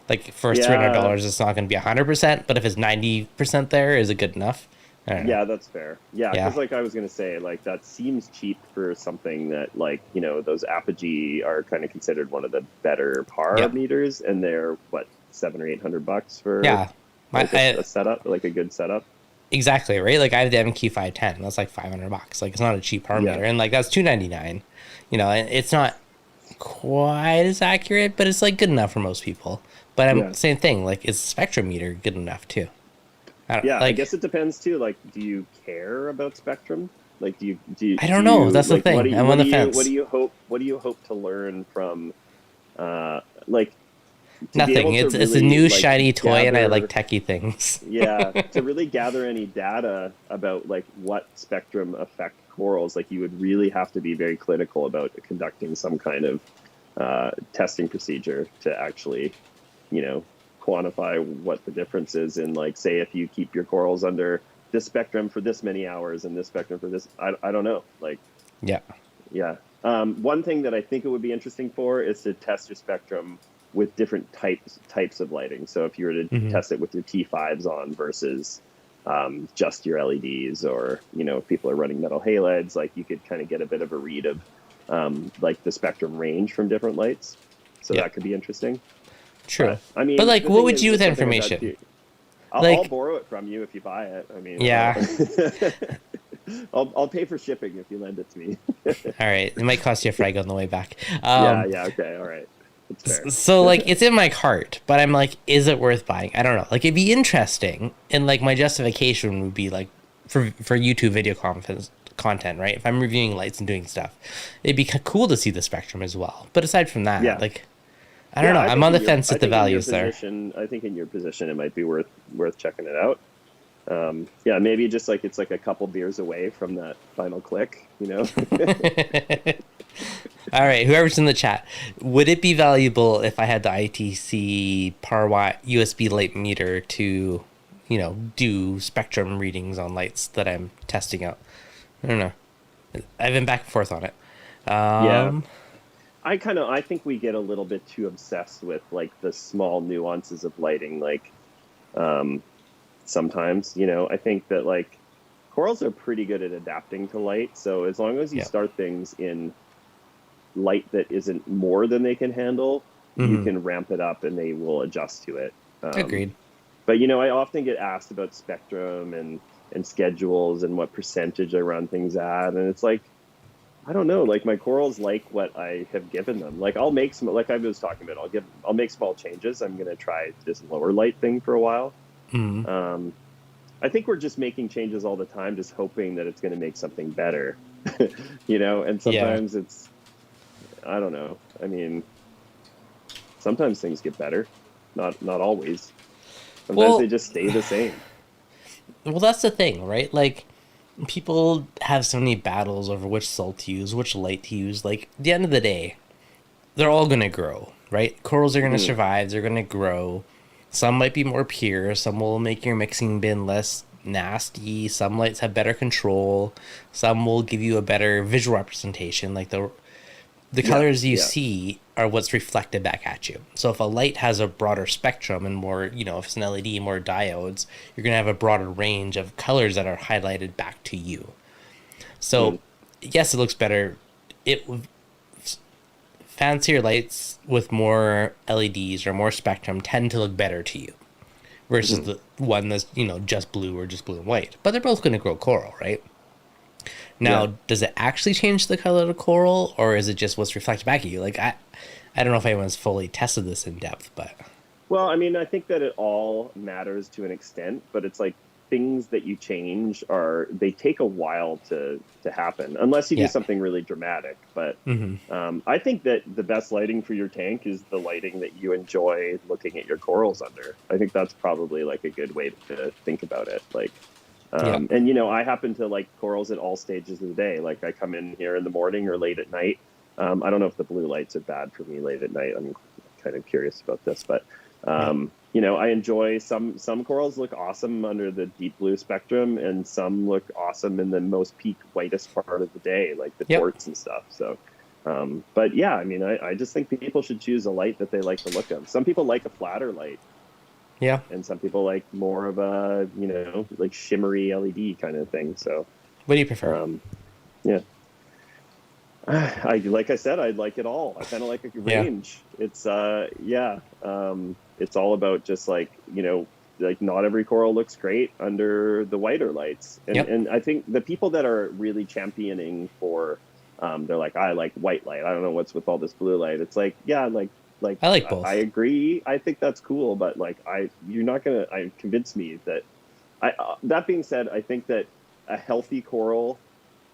Like, for $300, it's not going to be 100%, but if it's 90% there, is it good enough? Yeah, that's fair. Yeah, because like I was going to say, like, that seems cheap for something that, like, those Apogee are kind of considered one of the better par meters, and they're, what, $700 or $800 for a setup, like a good setup? Exactly, right? Like, I have the MQ510. That's like $500. Like, it's not a cheap par meter, and like that's $299. And it's not quite as accurate, but it's like good enough for most people. But same thing. Like, is spectrum meter good enough too? I guess it depends too. Like, do you care about spectrum? Like, do you? I don't know. That's the thing. I'm on the fence. What do you hope to learn from? Nothing. It's a new shiny toy, and I like techie things. To really gather any data about like what spectrum affect corals, like you would really have to be very clinical about conducting some kind of testing procedure to actually, quantify what the difference is in, like, say, if you keep your corals under this spectrum for this many hours and this spectrum for this. I don't know. Like, One thing that I think it would be interesting for is to test your spectrum with different types of lighting. So if you were to Hmm. test it with your T5s on versus just your LEDs, or if people are running metal halides, like you could kind of get a bit of a read of like the spectrum range from different lights. So Yeah, that could be interesting. true. But I But mean, like, the what thing would you is do with with that something like that information? too. I'll Like, borrow it from you if you buy it. I mean, yeah. I'll pay for shipping if you lend it to me. All right, it might cost you a frag on the way back. Yeah, yeah, okay, all right, it's fair. So like it's in my cart, but I'm like, is it worth buying? I don't know. Like it'd be interesting, and like my justification would be like for YouTube video content, right? If I'm reviewing lights and doing stuff, it'd be cool to see the spectrum as well. But aside from that, Yeah, like I don't yeah. know. I'm on the fence I with the think in your values there. position, it might be worth checking it out. Yeah, maybe just like it's like a couple beers away from that final click. All right, whoever's in the chat, would it be valuable if I had the ITC par watt USB light meter to, do spectrum readings on lights that I'm testing out? I don't know. I've been back and forth on it. Yeah, Um, I think we get a little bit too obsessed with like the small nuances of lighting, like sometimes, I think that like corals are pretty good at adapting to light. So as long as you yeah. start things in light that isn't more than they can handle, you Mm-hmm. can ramp it up and they will adjust to it. Agreed. But I often get asked about spectrum and schedules and what percentage I run things at, and it's like I don't know. Like my corals like what I have given them. Like I'll make some, like I was talking about, I'll make small changes. I'm gonna try this lower light thing for a while. Mm-hmm. Um, I think we're just making changes all the time, just hoping that it's going to make something better, And Yeah. sometimes I don't know. I mean, sometimes things get better, not always. Sometimes they Well, just stay the same. that's the thing, right? Like, people have so many battles over which salt to use, which light to use. Like, at the end of the day, they're all gonna grow, right? Corals are gonna Hmm. survive. They're gonna grow. Some might be more pure. Some will make your mixing bin less nasty. Some lights have better control. Some will give you a better visual representation. Like the Yeah, colors you yeah. see are what's reflected back at you. So if a light has a broader spectrum and more, if it's an LED, more diodes, you're gonna have a broader range of colors that are highlighted back to you. Hmm. So yes, it looks better. It Fancier lights with more LEDs or more spectrum tend to look better to you versus Hmm. the one that's just blue or just blue and white. But they're both going to grow coral, right? Yeah. Now, does it actually change the color of the coral, or is it just what's reflected back at you? Like I don't know if anyone's fully tested this in depth, but Well, I mean, I think that it all matters to an extent, but it's like things that you change they take a while to happen unless you do yeah. something really dramatic. But Mm-hmm. I think that the best lighting for your tank is the lighting that you enjoy looking at your corals under. I think that's probably like a good way to think about it. Like, Yeah. and I happen to like corals at all stages of the day. Like I come in here in the morning or late at night. I don't know if the blue lights are bad for me late at night. I'm kind of curious about this, but Yeah. I enjoy some corals look awesome under the deep blue spectrum, and some look awesome in the most peak whitest part of the day, like the Yep. torts and stuff. So, but yeah, I mean, I just think people should choose a light that they like the look of. Some people like a flatter light, Yeah. and some people like more of a like shimmery LED kind of thing. So, What do you prefer? um, yeah. I like I said, I like it all. I kind of like a Yeah. range. It's yeah. It's all about just like like not every coral looks great under the whiter lights, and Yep. and I think the people that are really championing for they're like, I like white light. I don't know what's with all this blue light. It's like, yeah, like I like I both. agree. I think that's cool, but like you're not gonna convince me that that being said, I think that a healthy coral,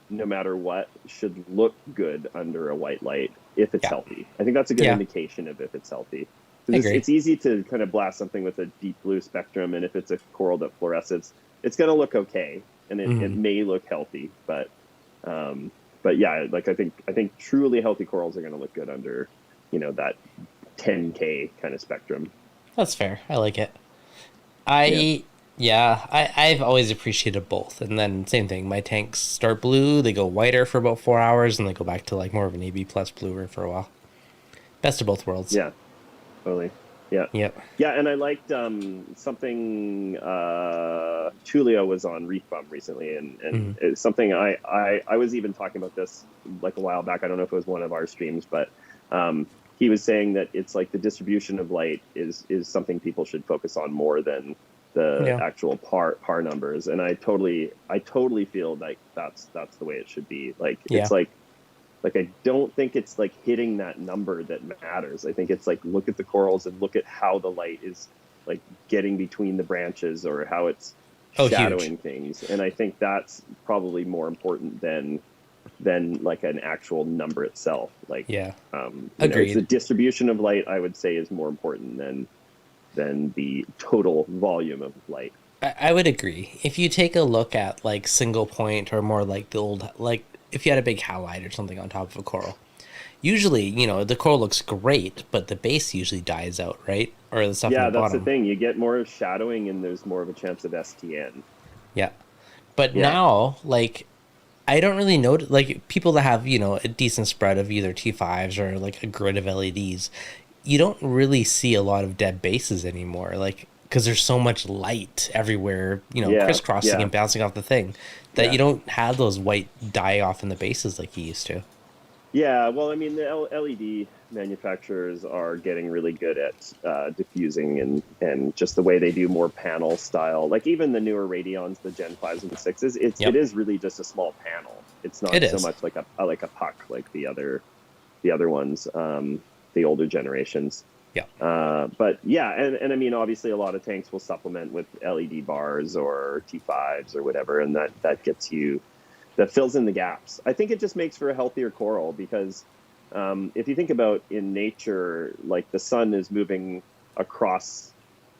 no matter what, should look good under a white light if it's Yeah. healthy. I think that's a good Yeah. indication of if it's healthy. I Because agree. it's easy to kind of blast something with a deep blue spectrum, and if it's a coral that fluoresces, it's going to look okay, and it Mm-hmm. may look healthy, um, but yeah, like I think truly healthy corals are going to look good under, that 10K kind of spectrum. That's fair. I like it. Yeah. I Yeah, I've always appreciated both. And then same thing, my tanks start blue, they go whiter for about 4 hours, and they go back to like more of an AB plus bluer for a while. Best of both worlds. Yeah, totally. Yeah. Yep. Yeah, and I liked something Tulio was on Reef recently, and Hmm. it's something I was even talking about this like a while back. I don't know if it was one of our streams, but um, he was saying that it's like the distribution of light is something people should focus on more than the Yeah. actual par numbers. And I totally feel like that's the way it should be. Like Yeah. it's like I don't think it's like hitting that number that matters. I think it's like look at the corals and look at how the light is like getting between the branches or how it's Oh, huge. shadowing things. And I think that's probably more important than like an actual number itself. Like Yeah. it's the Agreed. distribution of light I would say is more important than the total volume of light. I would agree. If you take a look at like single point or more like the old, like if you had a big halide or something on top of a coral, usually, the coral looks great, but the base usually dies out, right? Or the stuff on Yeah, the that's the bottom. thing. You get more shadowing and there's more of a chance of STN. Yeah. But Yeah. now, like, I don't really know, like, people that have, a decent spread of either T5s or like a grid of LEDs, you don't really see a lot of dead bases anymore. Like, because there's so much light everywhere, Yeah. crisscrossing Yeah. and bouncing off the thing that you Yeah. don't have those white die off in the bases like you used to. Yeah, well, I mean, the LED manufacturers are getting really good at diffusing and just the way they do more panel style. Like even the newer Radions, the Gen 5s and 6s, it Yep. is really just a small panel. It's It not so is. much like a puck like the other ones, the older generations. Yeah. But yeah, and I mean, obviously, a lot of tanks will supplement with LED bars or T5s or whatever, and that gets you that fills in the gaps. I think it just makes for a healthier coral because if you think about in nature, like the sun is moving across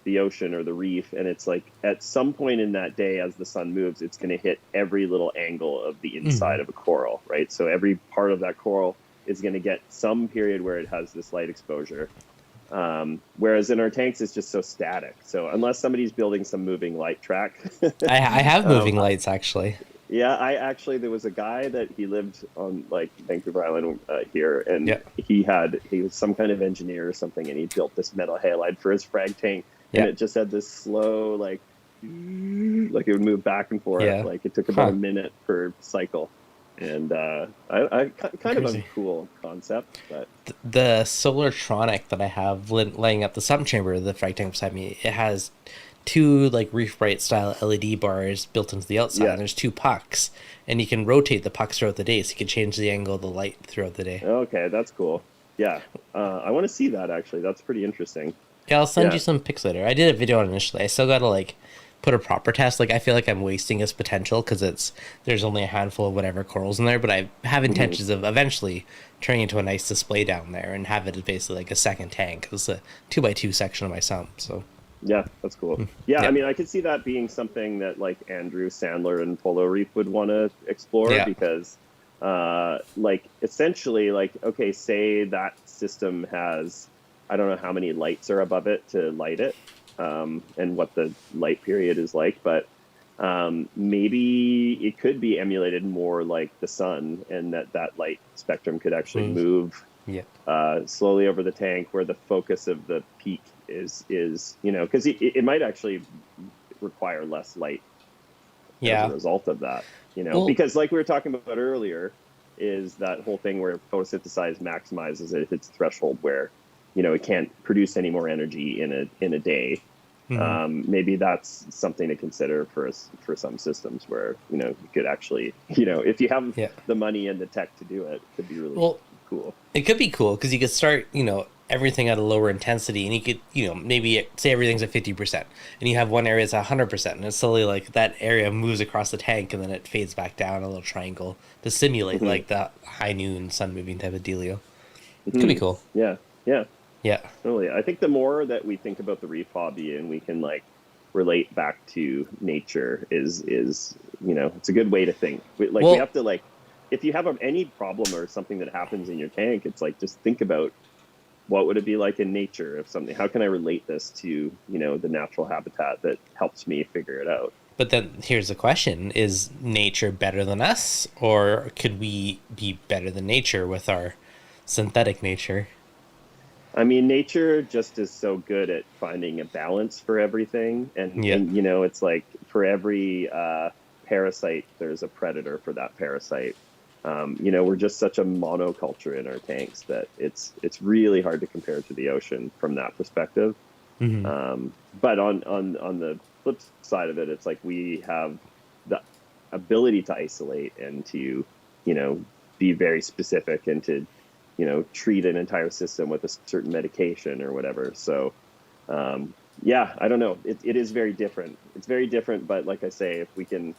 the ocean or the reef, and it's like at some point in that day, as the sun moves, it's going to hit every little angle of the Hmm. inside of a coral, right? So every part of that coral is going to get some period where it has this light exposure. Whereas in our tanks, it's just so static. So unless somebody's building some moving light track, I have um, moving lights actually. yeah, I actually there was a guy that he lived on like Vancouver Island here, and Yeah. he was some kind of engineer or something, and he built this metal halide for his frag tank, and Yeah. it just had this slow like it would move back and forth, Yeah. like it took about a Huh. minute per cycle, and I kind of a Crazy. cool concept, but The Solartronic that I have laying up the sump chamber of the frag tank beside me, it has two like Reef Bright style LED bars built into the outside, yeah, and there's two pucks, and you can rotate the pucks throughout the day, so you can change the angle of the light throughout the day. okay, that's cool. Yeah, I want to see that actually. That's pretty interesting. Yeah, I'll send you Yeah. some pics later. I did a video on it initially. I still gotta like put a proper test. Like I feel like I'm wasting its potential because there's only a handful of whatever corals in there, but I have Hmm. intentions of eventually turning into a nice display down there and have it as basically like a second tank. It's a 2x2 section of my sump. So Yeah, that's cool. Yeah, I yeah, mean, I could see that being something that like Andrew Sandler and Polo Reef would want to explore yeah. because, like, essentially, like, okay, say that system has, I don't know how many lights are above it to light it, and what the light period is like, but maybe it could be emulated more like the sun, and that light spectrum could actually Mm, move yeah. slowly over the tank where the focus of the peak is because it might actually require less light as a Yeah. result of that, Well, because like we were talking about earlier is that whole thing where photosynthesize maximizes it hits a threshold where it can't produce any more energy in a day. mhm. Maybe that's something to consider for some systems where you could actually if you have Yeah. the money and the tech to do it, it could be really Well, cool. it could be cool because you could start, everything at a lower intensity, and you could, maybe say everything's at 50%, and you have one area that's 100%, and it's slowly like that area moves across the tank, and then it fades back down a little triangle to simulate Hmm. like the high noon sun moving type of dealio. Could be Hmm. cool. Yeah, yeah, Yeah. totally. I think the more that we think about the reef hobby and we can like relate back to nature is it's a good way to think. We Well, have to like if you have any problem or something that happens in your tank, it's like just think about what would it be like in nature if something, how can I relate this to, the natural habitat that helps me figure it out? But then here's the question: is nature better than us, or could we be better than nature with our synthetic nature? I mean, nature just is so good at finding a balance for everything, and Yeah. it's like for every parasite, there's a predator for that parasite. We're just such a monoculture in our tanks that it's really hard to compare to the ocean from that perspective. Hmm. But on the flip side of it, it's like we have the ability to isolate and to be very specific and to treat an entire system with a certain medication or whatever. So yeah, I don't know. It is very different. It's very different, but like I say, if we can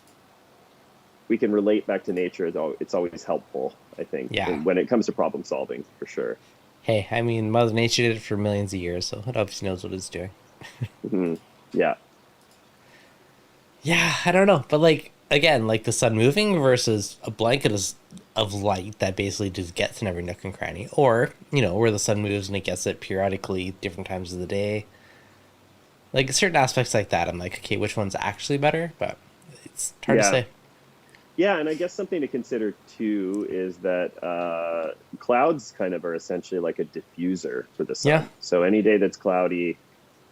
relate back to nature, it's always helpful, I think, Yeah. when it comes to problem solving, for sure. Hey, I mean, Mother Nature did it for millions of years, so it obviously knows what it's doing. Hmm. Yeah. Yeah, I don't know, but like again, like the sun moving versus a blanket of light that basically just gets in every nook and cranny, or where the sun moves and it gets it periodically, different times of the day. Like certain aspects like that, I'm like, okay, which one's actually better? But it's hard to Yeah. say. Yeah, and I guess something to consider too is that clouds kind of are essentially like a diffuser for the Yeah, sun. So any day that's cloudy,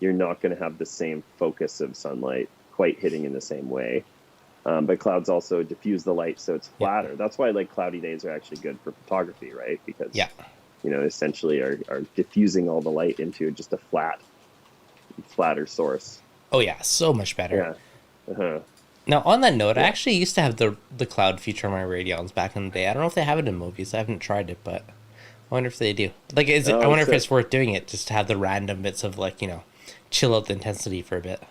you're not going to have the same focus of sunlight quite hitting in the same way. But clouds also diffuse the light, so it's yeah, flatter. That's why like cloudy days are actually good for photography, right? yeah. Because essentially are diffusing all the light into just a flatter source. Oh yeah, so much better. Yeah. Uh-huh. Now on that note, I Yeah. actually used to have the cloud feature on my radions back in the day. I don't know if they have it in movies. I haven't tried it, but I wonder if they do. Like, is it? I Oh, wonder if sick. it's worth doing it just to have the random bits of like chill out the intensity for a bit.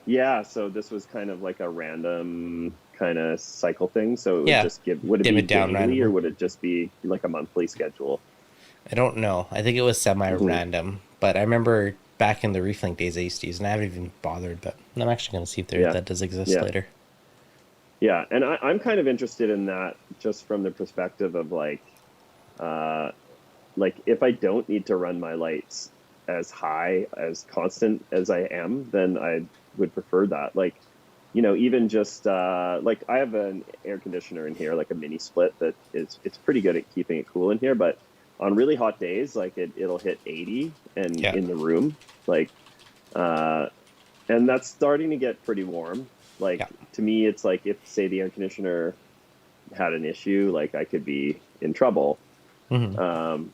Yeah, so this was kind of like a random kind of cycle thing. So it would Yeah, just would it dim be it down daily or randomly. would it just be like a monthly schedule? I don't know. I think it was Hmm. semi-random, but I remember back in the Reeflink days I used to use, and I haven't even bothered. But I'm actually going to see if Yeah, that does exist yeah, later. yeah. And I'm kind of interested in that just from the perspective of uh, like if I don't need to run my lights as high as constant as I am, then I would prefer that. Like, even just like I have an air conditioner in here, like a mini split that it's pretty good at keeping it cool in here, but on really hot days, like it'll hit 80 and Yeah, in the room, like uh and that's starting to get pretty warm. yeah. Like to me, it's like if say the air conditioner had an issue, like I could be in trouble. Hmm. Um,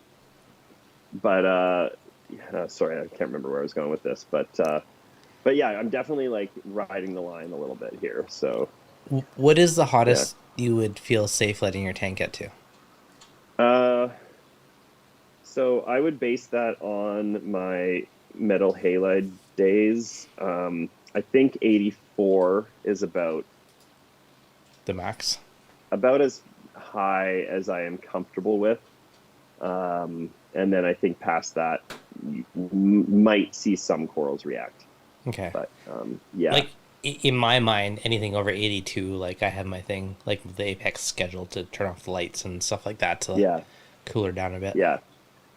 but yeah, sorry, I can't remember where I was going with this, but yeah, I'm definitely like riding the line a little bit here. So What is the yeah, hottest you would feel safe letting your tank get to? uh, so I would base that on my metal halide days. I think 84 is The max. about as high as I am comfortable with. And then I think past that, you might see some corals react. Okay. But yeah, Like in my mind, anything over 82, like I have my thing, like the Apex scheduled to turn off the lights and stuff like that to yeah, cool her down a bit. yeah,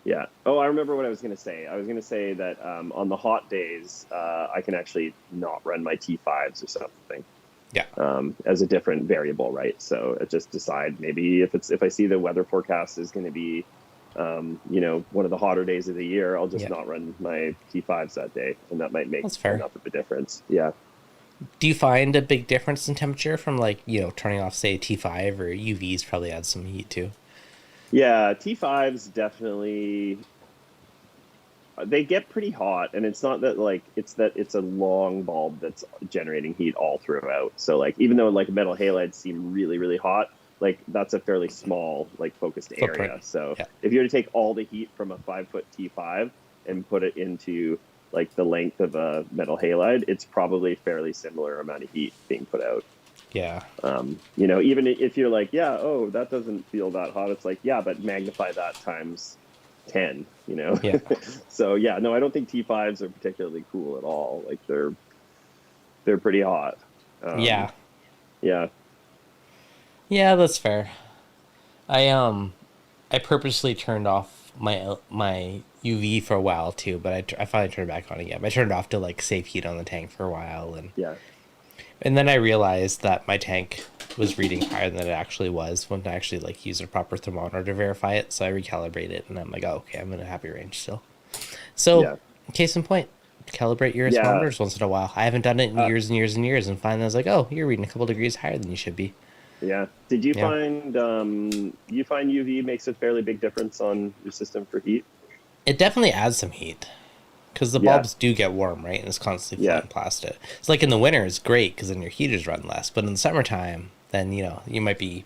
yeah. Oh, I remember what I was going to say. I was going to say that on the hot days, I can actually not run my T5s or something Yeah. as a different variable, right? So I just decide maybe if I see the weather forecast is going to be one of the hotter days of the year, I'll just Yeah. not run my T5s that day, and that might make That's fair. enough of a difference. Yeah. Do you find a big difference in temperature from like, turning off say T5 or UVs probably adds some heat too? Yeah, T5s definitely they get pretty hot, and it's not that like it's that it's a long bulb that's generating heat all throughout. So like even though like metal halides seem really really hot, like that's a fairly small like focused Footprint. area. So Yeah. if you were to take all the heat from a 5 foot T5 and put it into like the length of a metal halide, it's probably fairly similar amount of heat being put out. Yeah. Even if you're like, yeah, oh, that doesn't feel that hot, it's like, yeah, but magnify that times 10, Yeah. So yeah, no, I don't think T5s are particularly cool at all. Like they're pretty hot. um Yeah. yeah. Yeah, that's fair. I I purposely turned off my UV for a while too, but I finally turned it back on again. I turned it off to like save heat on the tank for a while, Yeah. and then I realized that my tank was reading higher than it actually was when I actually like used a proper thermometer to verify it. So I recalibrate it, and I'm like, oh, okay, I'm in a happy range still. So, Yeah. case in point, calibrate your Yeah. thermometers once in a while. I haven't done it in Uh, years and years and years, and finally I was like, oh, you're reading a couple degrees higher than you should be. yeah. Did you Yeah, find UV makes a fairly big difference on your system for heat? it definitely adds some heat because the Yeah. bulbs do get warm, right? And it's constantly Yeah. flowing plastic. It's like in the winter, it's great because then your heaters run less, but in the summertime, then you might be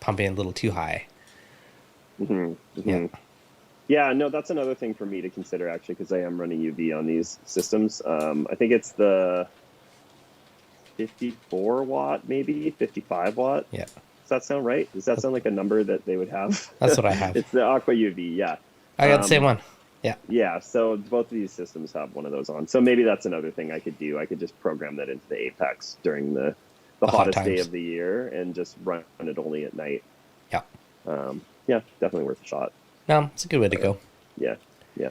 pumping a little too high. Hmm. Yeah, Hmm. Yeah, no, that's another thing for me to consider actually, because I am running UV on these systems. I think it's the 54 watt, maybe 55 watt. yeah, Does that sound right? Does that sound like a number that they would have? that's what I have. It's the Aqua UV, yeah. I got the same one. Yeah, Yeah, so both of these systems have one of those on. So maybe that's another thing I could do. I could just program that into the Apex during the the hot hottest day times. of the year and just run it only at night. Yeah, Yeah, definitely worth a shot. no, it's a good way to go. Yeah, yeah.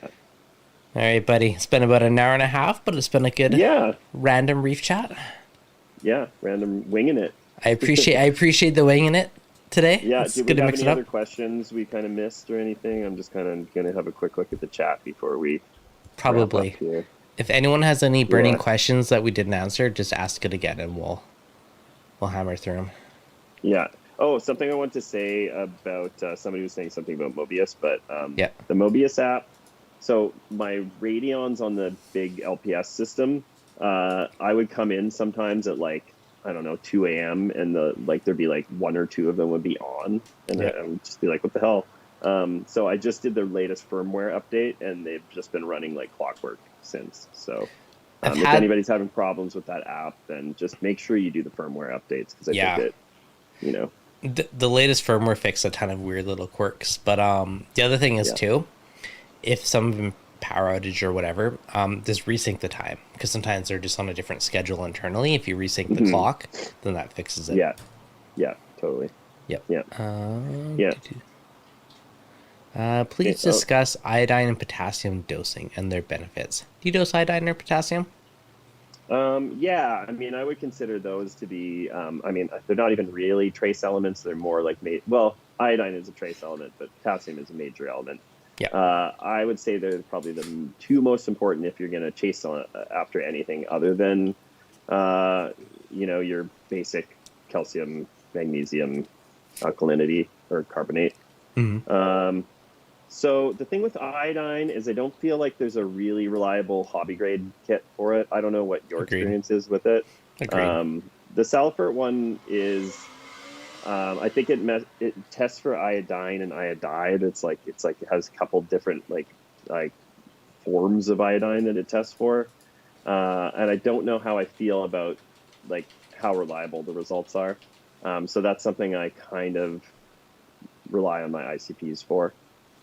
All right, buddy. It's been about an hour and a half, but it's been a good Yeah, random reef chat. yeah, random winging it. I appreciate the winging it today. Yeah, It's did good we to have mix any it other up. questions we kind of missed or anything? I'm just kind of going to have a quick look at the chat before we wrap up Probably. here. If anyone has any burning Yeah. questions that we didn't answer, just ask it again, and we'll hammer through them. Yeah. Oh, something I want to say about somebody was saying something about Mobius, but Yeah. the Mobius app. So my Radeons on the big LPS system, I would come in sometimes at like, I don't know, 2 a.m. and there'd be like one or two of them would be on, and Yeah. I would just be like, what the hell? So I just did the latest firmware update, and they've just been running like clockwork since. So I've if had anybody's having problems with that app, then just make sure you do the firmware updates, because I Yeah. think the latest firmware fixed a ton of weird little quirks, but the other thing is yeah. too, if some of them power outage or whatever, just resync the time because sometimes they're just on a different schedule internally. If you resync the Mhm. clock, then that fixes it. Yeah, yeah, totally. Yep. Yeah, yeah. Please Okay, discuss iodine and potassium dosing and their benefits. Do you dose iodine or potassium? Yeah, I mean, I would consider those to be, I mean, they're not even really trace elements. They're more like, well, iodine is a trace element, but potassium is a major element. Yeah. I would say they're probably the two most important if you're going to chase after anything other than, your basic calcium, magnesium, alkalinity, or carbonate. Mm-hmm. So the thing with iodine is I don't feel like there's a really reliable hobby grade kit for it. I don't know what your Agreed. experience is with it. Agreed. The Salford one is, I think it tests for iodine and iodide. It's like it has a couple different like forms of iodine that it tests for, and I don't know how I feel about like how reliable the results are. So that's something I kind of rely on my ICPs for.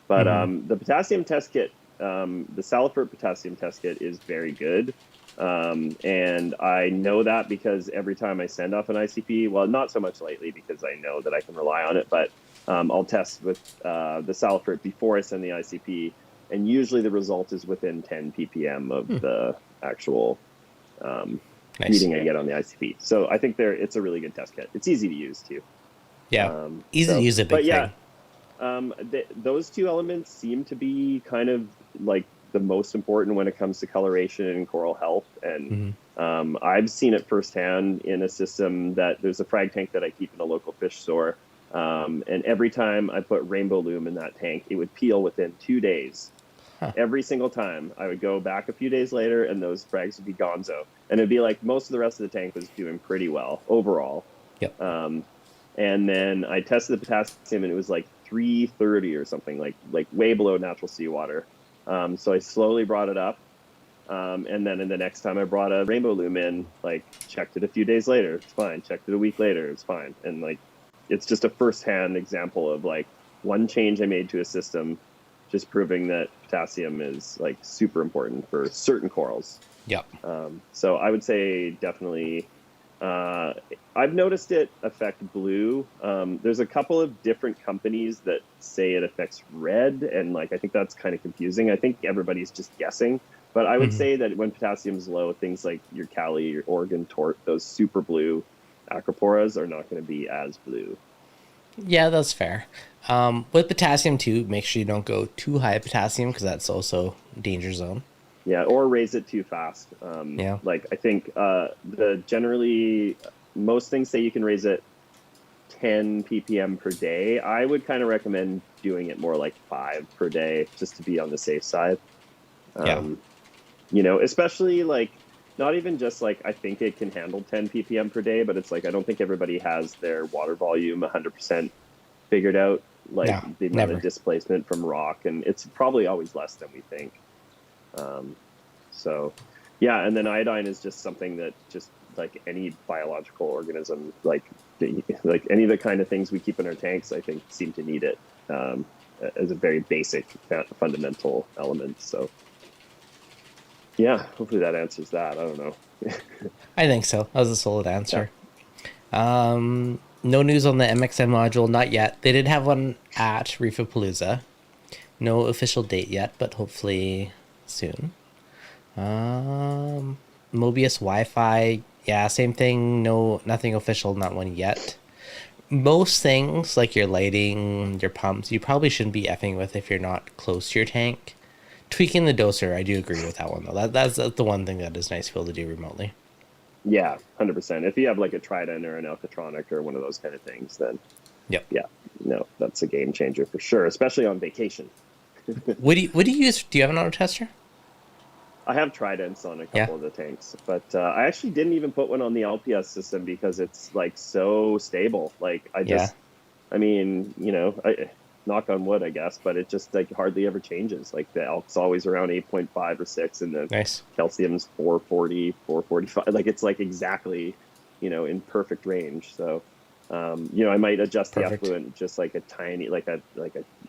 But the potassium test kit, the Salford potassium test kit is very good. And I know that because every time I send off an ICP, well, not so much lately because I know that I can rely on it, but I'll test with the Salford before I send the ICP. And usually the result is within 10 ppm of the actual Nice. reading I get on the ICP. So I think it's a really good test kit. It's easy to use too. Yeah. Easy to use a big yeah, thing. those two elements seem to be kind of like the most important when it comes to coloration and coral health. And I've seen it firsthand in a system that there's a frag tank that I keep in a local fish store. And every time I put rainbow loom in that tank, it would peel within 2 days. Huh. Every single time. I would go back a few days later and those frags would be gonzo. And it'd be like most of the rest of the tank was doing pretty well overall. Yep. And then I tested the potassium and it was like 330 or something, like way below natural seawater. So I slowly brought it up. And then in the next time I brought a rainbow loom in, like checked it a few days later, it's fine. Checked it a week later, it's fine. And like, it's just a firsthand example of like one change I made to a system, just proving that potassium is like super important for certain corals. Yep. So I would say definitely I've noticed it affect blue. There's a couple of different companies that say it affects red, and like I think that's kind of confusing. I think everybody's just guessing, but I would Hmm. say that when potassium's low, things like your Cali, your Oregon Tort, those super blue acroporas are not going to be as blue. Yeah, that's fair. With potassium too, make sure you don't go too high potassium because that's also danger zone. Yeah, or raise it too fast. Yeah. Like I think the generally most things say you can raise it 10 ppm per day. I would kind of recommend doing it more like 5 per day just to be on the safe side. Yeah. Um, you know, especially like not even just like I think it can handle 10 ppm per day, but it's like I don't think everybody has their water volume 100% figured out, like No, the amount of never. displacement from rock, and it's probably always less than we think. Um, so, yeah, and then iodine is just something that just like any biological organism, like any of the kind of things we keep in our tanks, I think seem to need it as a very basic fundamental element. So, yeah, hopefully that answers that. I don't know. I think so. That was a solid Yeah. answer. No news on the MXM module, not yet. They did have one at Reefapalooza. No official date yet, but hopefully soon. Mobius Wi-Fi, yeah, same thing. No, nothing official, not one yet. Most things like your lighting, your pumps, you probably shouldn't be effing with if you're not close to your tank. Tweaking the doser, I do agree with that one though. That's the one thing that is nice to be able to do remotely. Yeah, 100%. If you have like a Trident or an Alcatronic or one of those kind of things, then Yep. yeah, no, that's a game changer for sure, especially on vacation. What do you use? Do you have an auto tester? I have Tridents on a Yeah. couple of the tanks, but I actually didn't even put one on the LPS system because it's like so stable. Like Yeah. I mean, you know, knock on wood, I guess, but it just like hardly ever changes. Like the elk's always around 8.5 or 6, and the Nice. calcium's 440, 445. Like it's like exactly, you know, in perfect range. So, you know, I might adjust the Perfect. effluent just like a tiny,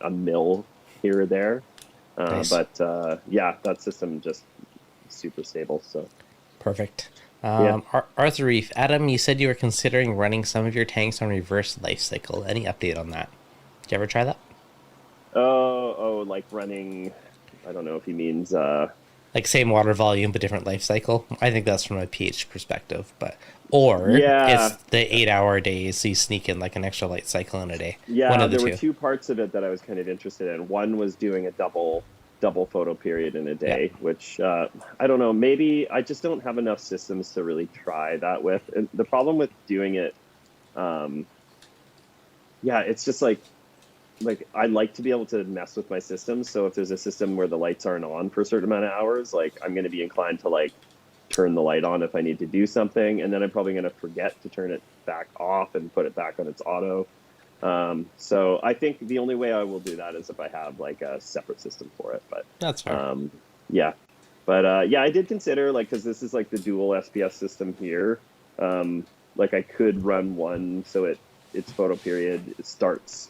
a mil here or there. Nice. But yeah, that system just super stable. So Perfect. yeah. Arthur Reef, Adam, you said you were considering running some of your tanks on reverse life cycle. Any update on that? Did you ever try that? Oh, like running. I don't know if he means. Like same water volume but different life cycle. I think that's from a pH perspective, but or it's Yeah, the 8 hour days, so you sneak in like an extra light cycle in a day. One yeah. of the There were two. two parts of it that I was kind of interested in. One was doing a double photo period in a Yeah. day, which I don't know. Maybe I just don't have enough systems to really try that with. And the problem with doing it, um, yeah, it's just like I like to be able to mess with my systems. So if there's a system where the lights aren't on for a certain amount of hours, like I'm going to be inclined to like turn the light on if I need to do something, and then I'm probably going to forget to turn it back off and put it back on its auto. So I think the only way I will do that is if I have like a separate system for it. But That's fair. yeah, but yeah, I did consider like because this is like the dual SPS system here. Like I could run one so its photo period starts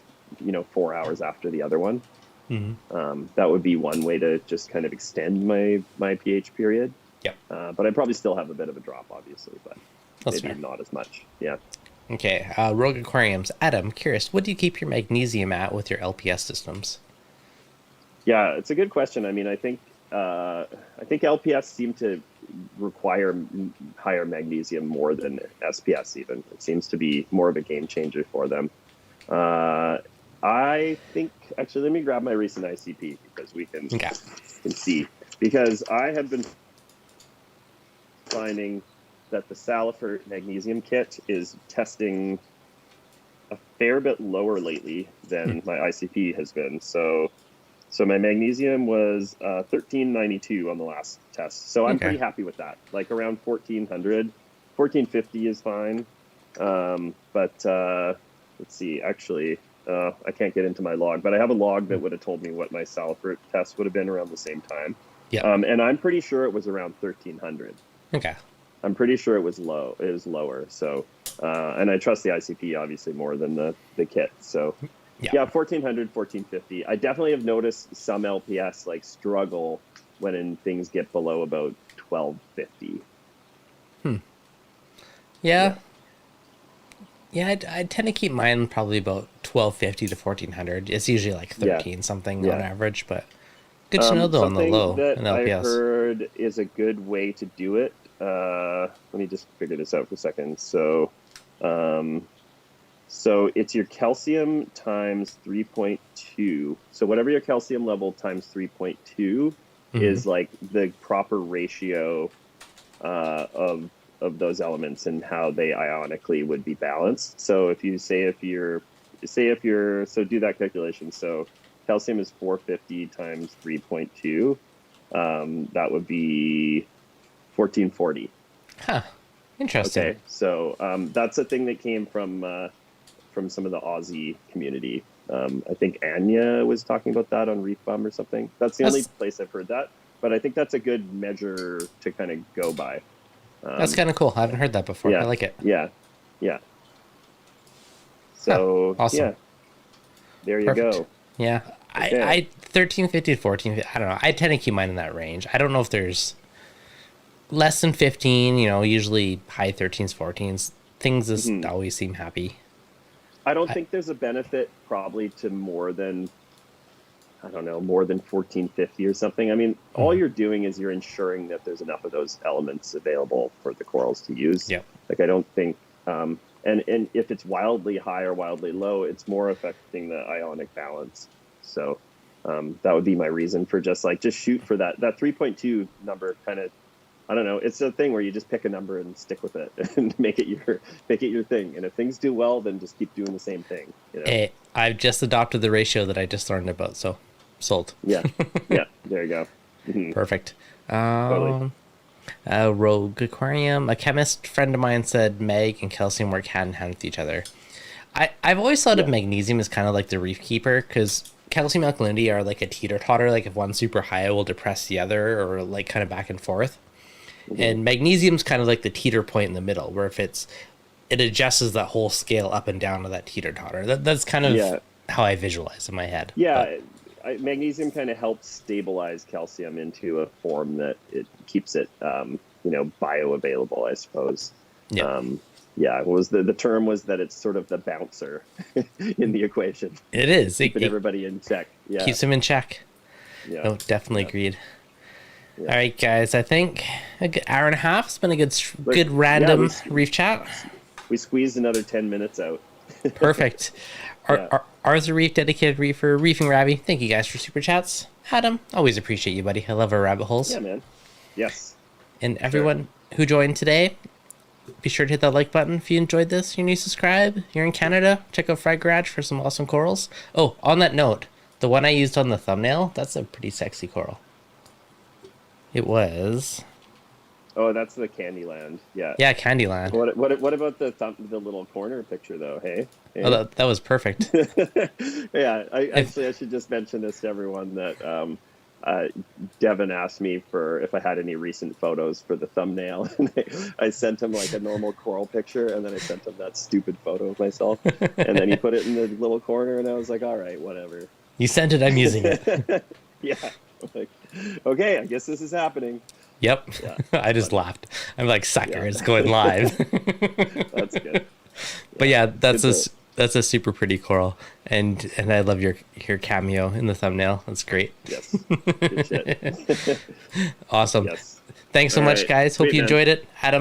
4 hours after the other one. Mm-hmm. That would be one way to just kind of extend my pH period. Yep. But I probably still have a bit of a drop, obviously, but That's maybe fair. not as much. Yeah. Okay. Rogue Aquariums. Adam, curious, what do you keep your magnesium at with your LPS systems? Yeah, it's a good question. I mean, I think LPS seem to require higher magnesium more than SPS. Even it seems to be more of a game changer for them. Uh, I think actually, let me grab my recent ICP because we Okay. can see because I have been finding that the Salifert magnesium kit is testing a fair bit lower lately than my ICP has been. So my magnesium was 1392 on the last test. So I'm Okay. pretty happy with that. Like around 1400, 1450 is fine. But let's see, actually, I can't get into my log, but I have a log that would have told me what my Salifert test would have been around the same time. Yep. And I'm pretty sure it was around 1300. Okay. I'm pretty sure it was lower. So, and I trust the ICP obviously more than the kit. So, Yeah. yeah, 1400, 1450. I definitely have noticed some LPS like struggle when things get below about 1250. Yeah. Yeah, I tend to keep mine probably about 1250 to 1400. It's usually like Yeah. 13 something on Yeah. average, but good to know though on the Something low that and I LPS. heard is a good way to do it. Let me just figure this out for a second. Um, so it's your calcium times 3.2. So whatever your calcium level times 3.2 Hmm. is like the proper ratio of those elements and how they ionically would be balanced. So if you're so do that calculation. So calcium is 450 times 3.2. That would be 1440. Huh. Interesting. Okay, so that's a thing that came from some of the Aussie community. I think Anya was talking about that on Reef or something. That's the only That's place I've heard that, but I think that's a good measure to kind of go by. that's Um, kind of cool. I haven't heard that before. I yeah, like it. yeah, yeah. Huh. So Awesome. yeah, there you Perfect. go. Yeah. Okay. I 1350 to 1450. I don't know. I tend to keep mine in that range. I don't know if there's less than 15, usually high 13s, 14s. Things just Mhm. always seem happy. I don't I, think there's a benefit probably to I don't know, more than 1450 or something. I mean, all mhm. you're doing is you're ensuring that there's enough of those elements available for the corals to use. Yep. Like, I don't think, and if it's wildly high or wildly low, it's more affecting the ionic balance. So that would be my reason for just shoot for that 3.2 number. Kind of, I don't know. It's a thing where you just pick a number and stick with it and make it your thing. And if things do well, then just keep doing the same thing. Hey, I've just adopted the ratio that I just learned about, so sold. Yeah, yeah. There you go. Hmm. Perfect. Totally. A rogue aquarium. A chemist friend of mine said mag and calcium work hand in hand with each other. I've always thought of Yeah. magnesium as kind of like the reef keeper because calcium and alkalinity are like a teeter totter. Like if one's super high, it will depress the other, or like kind of back and forth. Hmm. And magnesium's kind of like the teeter point in the middle, where if it adjusts that whole scale up and down to that teeter totter. That's kind of Yeah. how I visualize in my head. But Yeah. Magnesium kind of helps stabilize calcium into a form that it keeps it, bioavailable, I suppose. yeah, Um, yeah. What was the term was that it's sort of the bouncer in the equation, it is. keeping It everybody in check. Yeah. keeps them in check. Yeah. No, definitely Yeah. agreed. Yeah. All right, guys. I think a good hour and a half. It's been a Look, good yeah. random reef chat. We squeezed another 10 minutes out. Perfect. Yeah. Arthur Reef, dedicated reefer, reefing Rabby. Thank you guys for super chats. Adam, always appreciate you, buddy. I love our rabbit holes. Yeah, man. Yes. And Sure. everyone who joined today, be sure to hit that like button if you enjoyed this. You're new, subscribe. You're in Canada, check out Frag Garage for some awesome corals. Oh, on that note, the one I used on the thumbnail, that's a pretty sexy coral. It was. Oh, that's the Candyland. Yeah. Yeah, Candyland. What about the little corner picture though? Hey, Oh, hey? that was perfect. Yeah. If I should just mention this to everyone that Devin asked me for if I had any recent photos for the thumbnail, and I sent him like a normal coral picture, and then I sent him that stupid photo of myself, and then he put it in the little corner, and I was like, all right, whatever. you sent it, I'm using it. Yeah. Like, okay, I guess this is happening. Yep. Yeah. I just Funny. laughed. I'm like, sucker, Yeah. it's going live. That's good. But Yeah. yeah, Good to. that's a super pretty coral, and I love your cameo in the thumbnail. That's great. Yes. Good shit. Awesome. Yes. Thanks so All much, right. guys. Hope Sweet, you man. enjoyed it. Adam,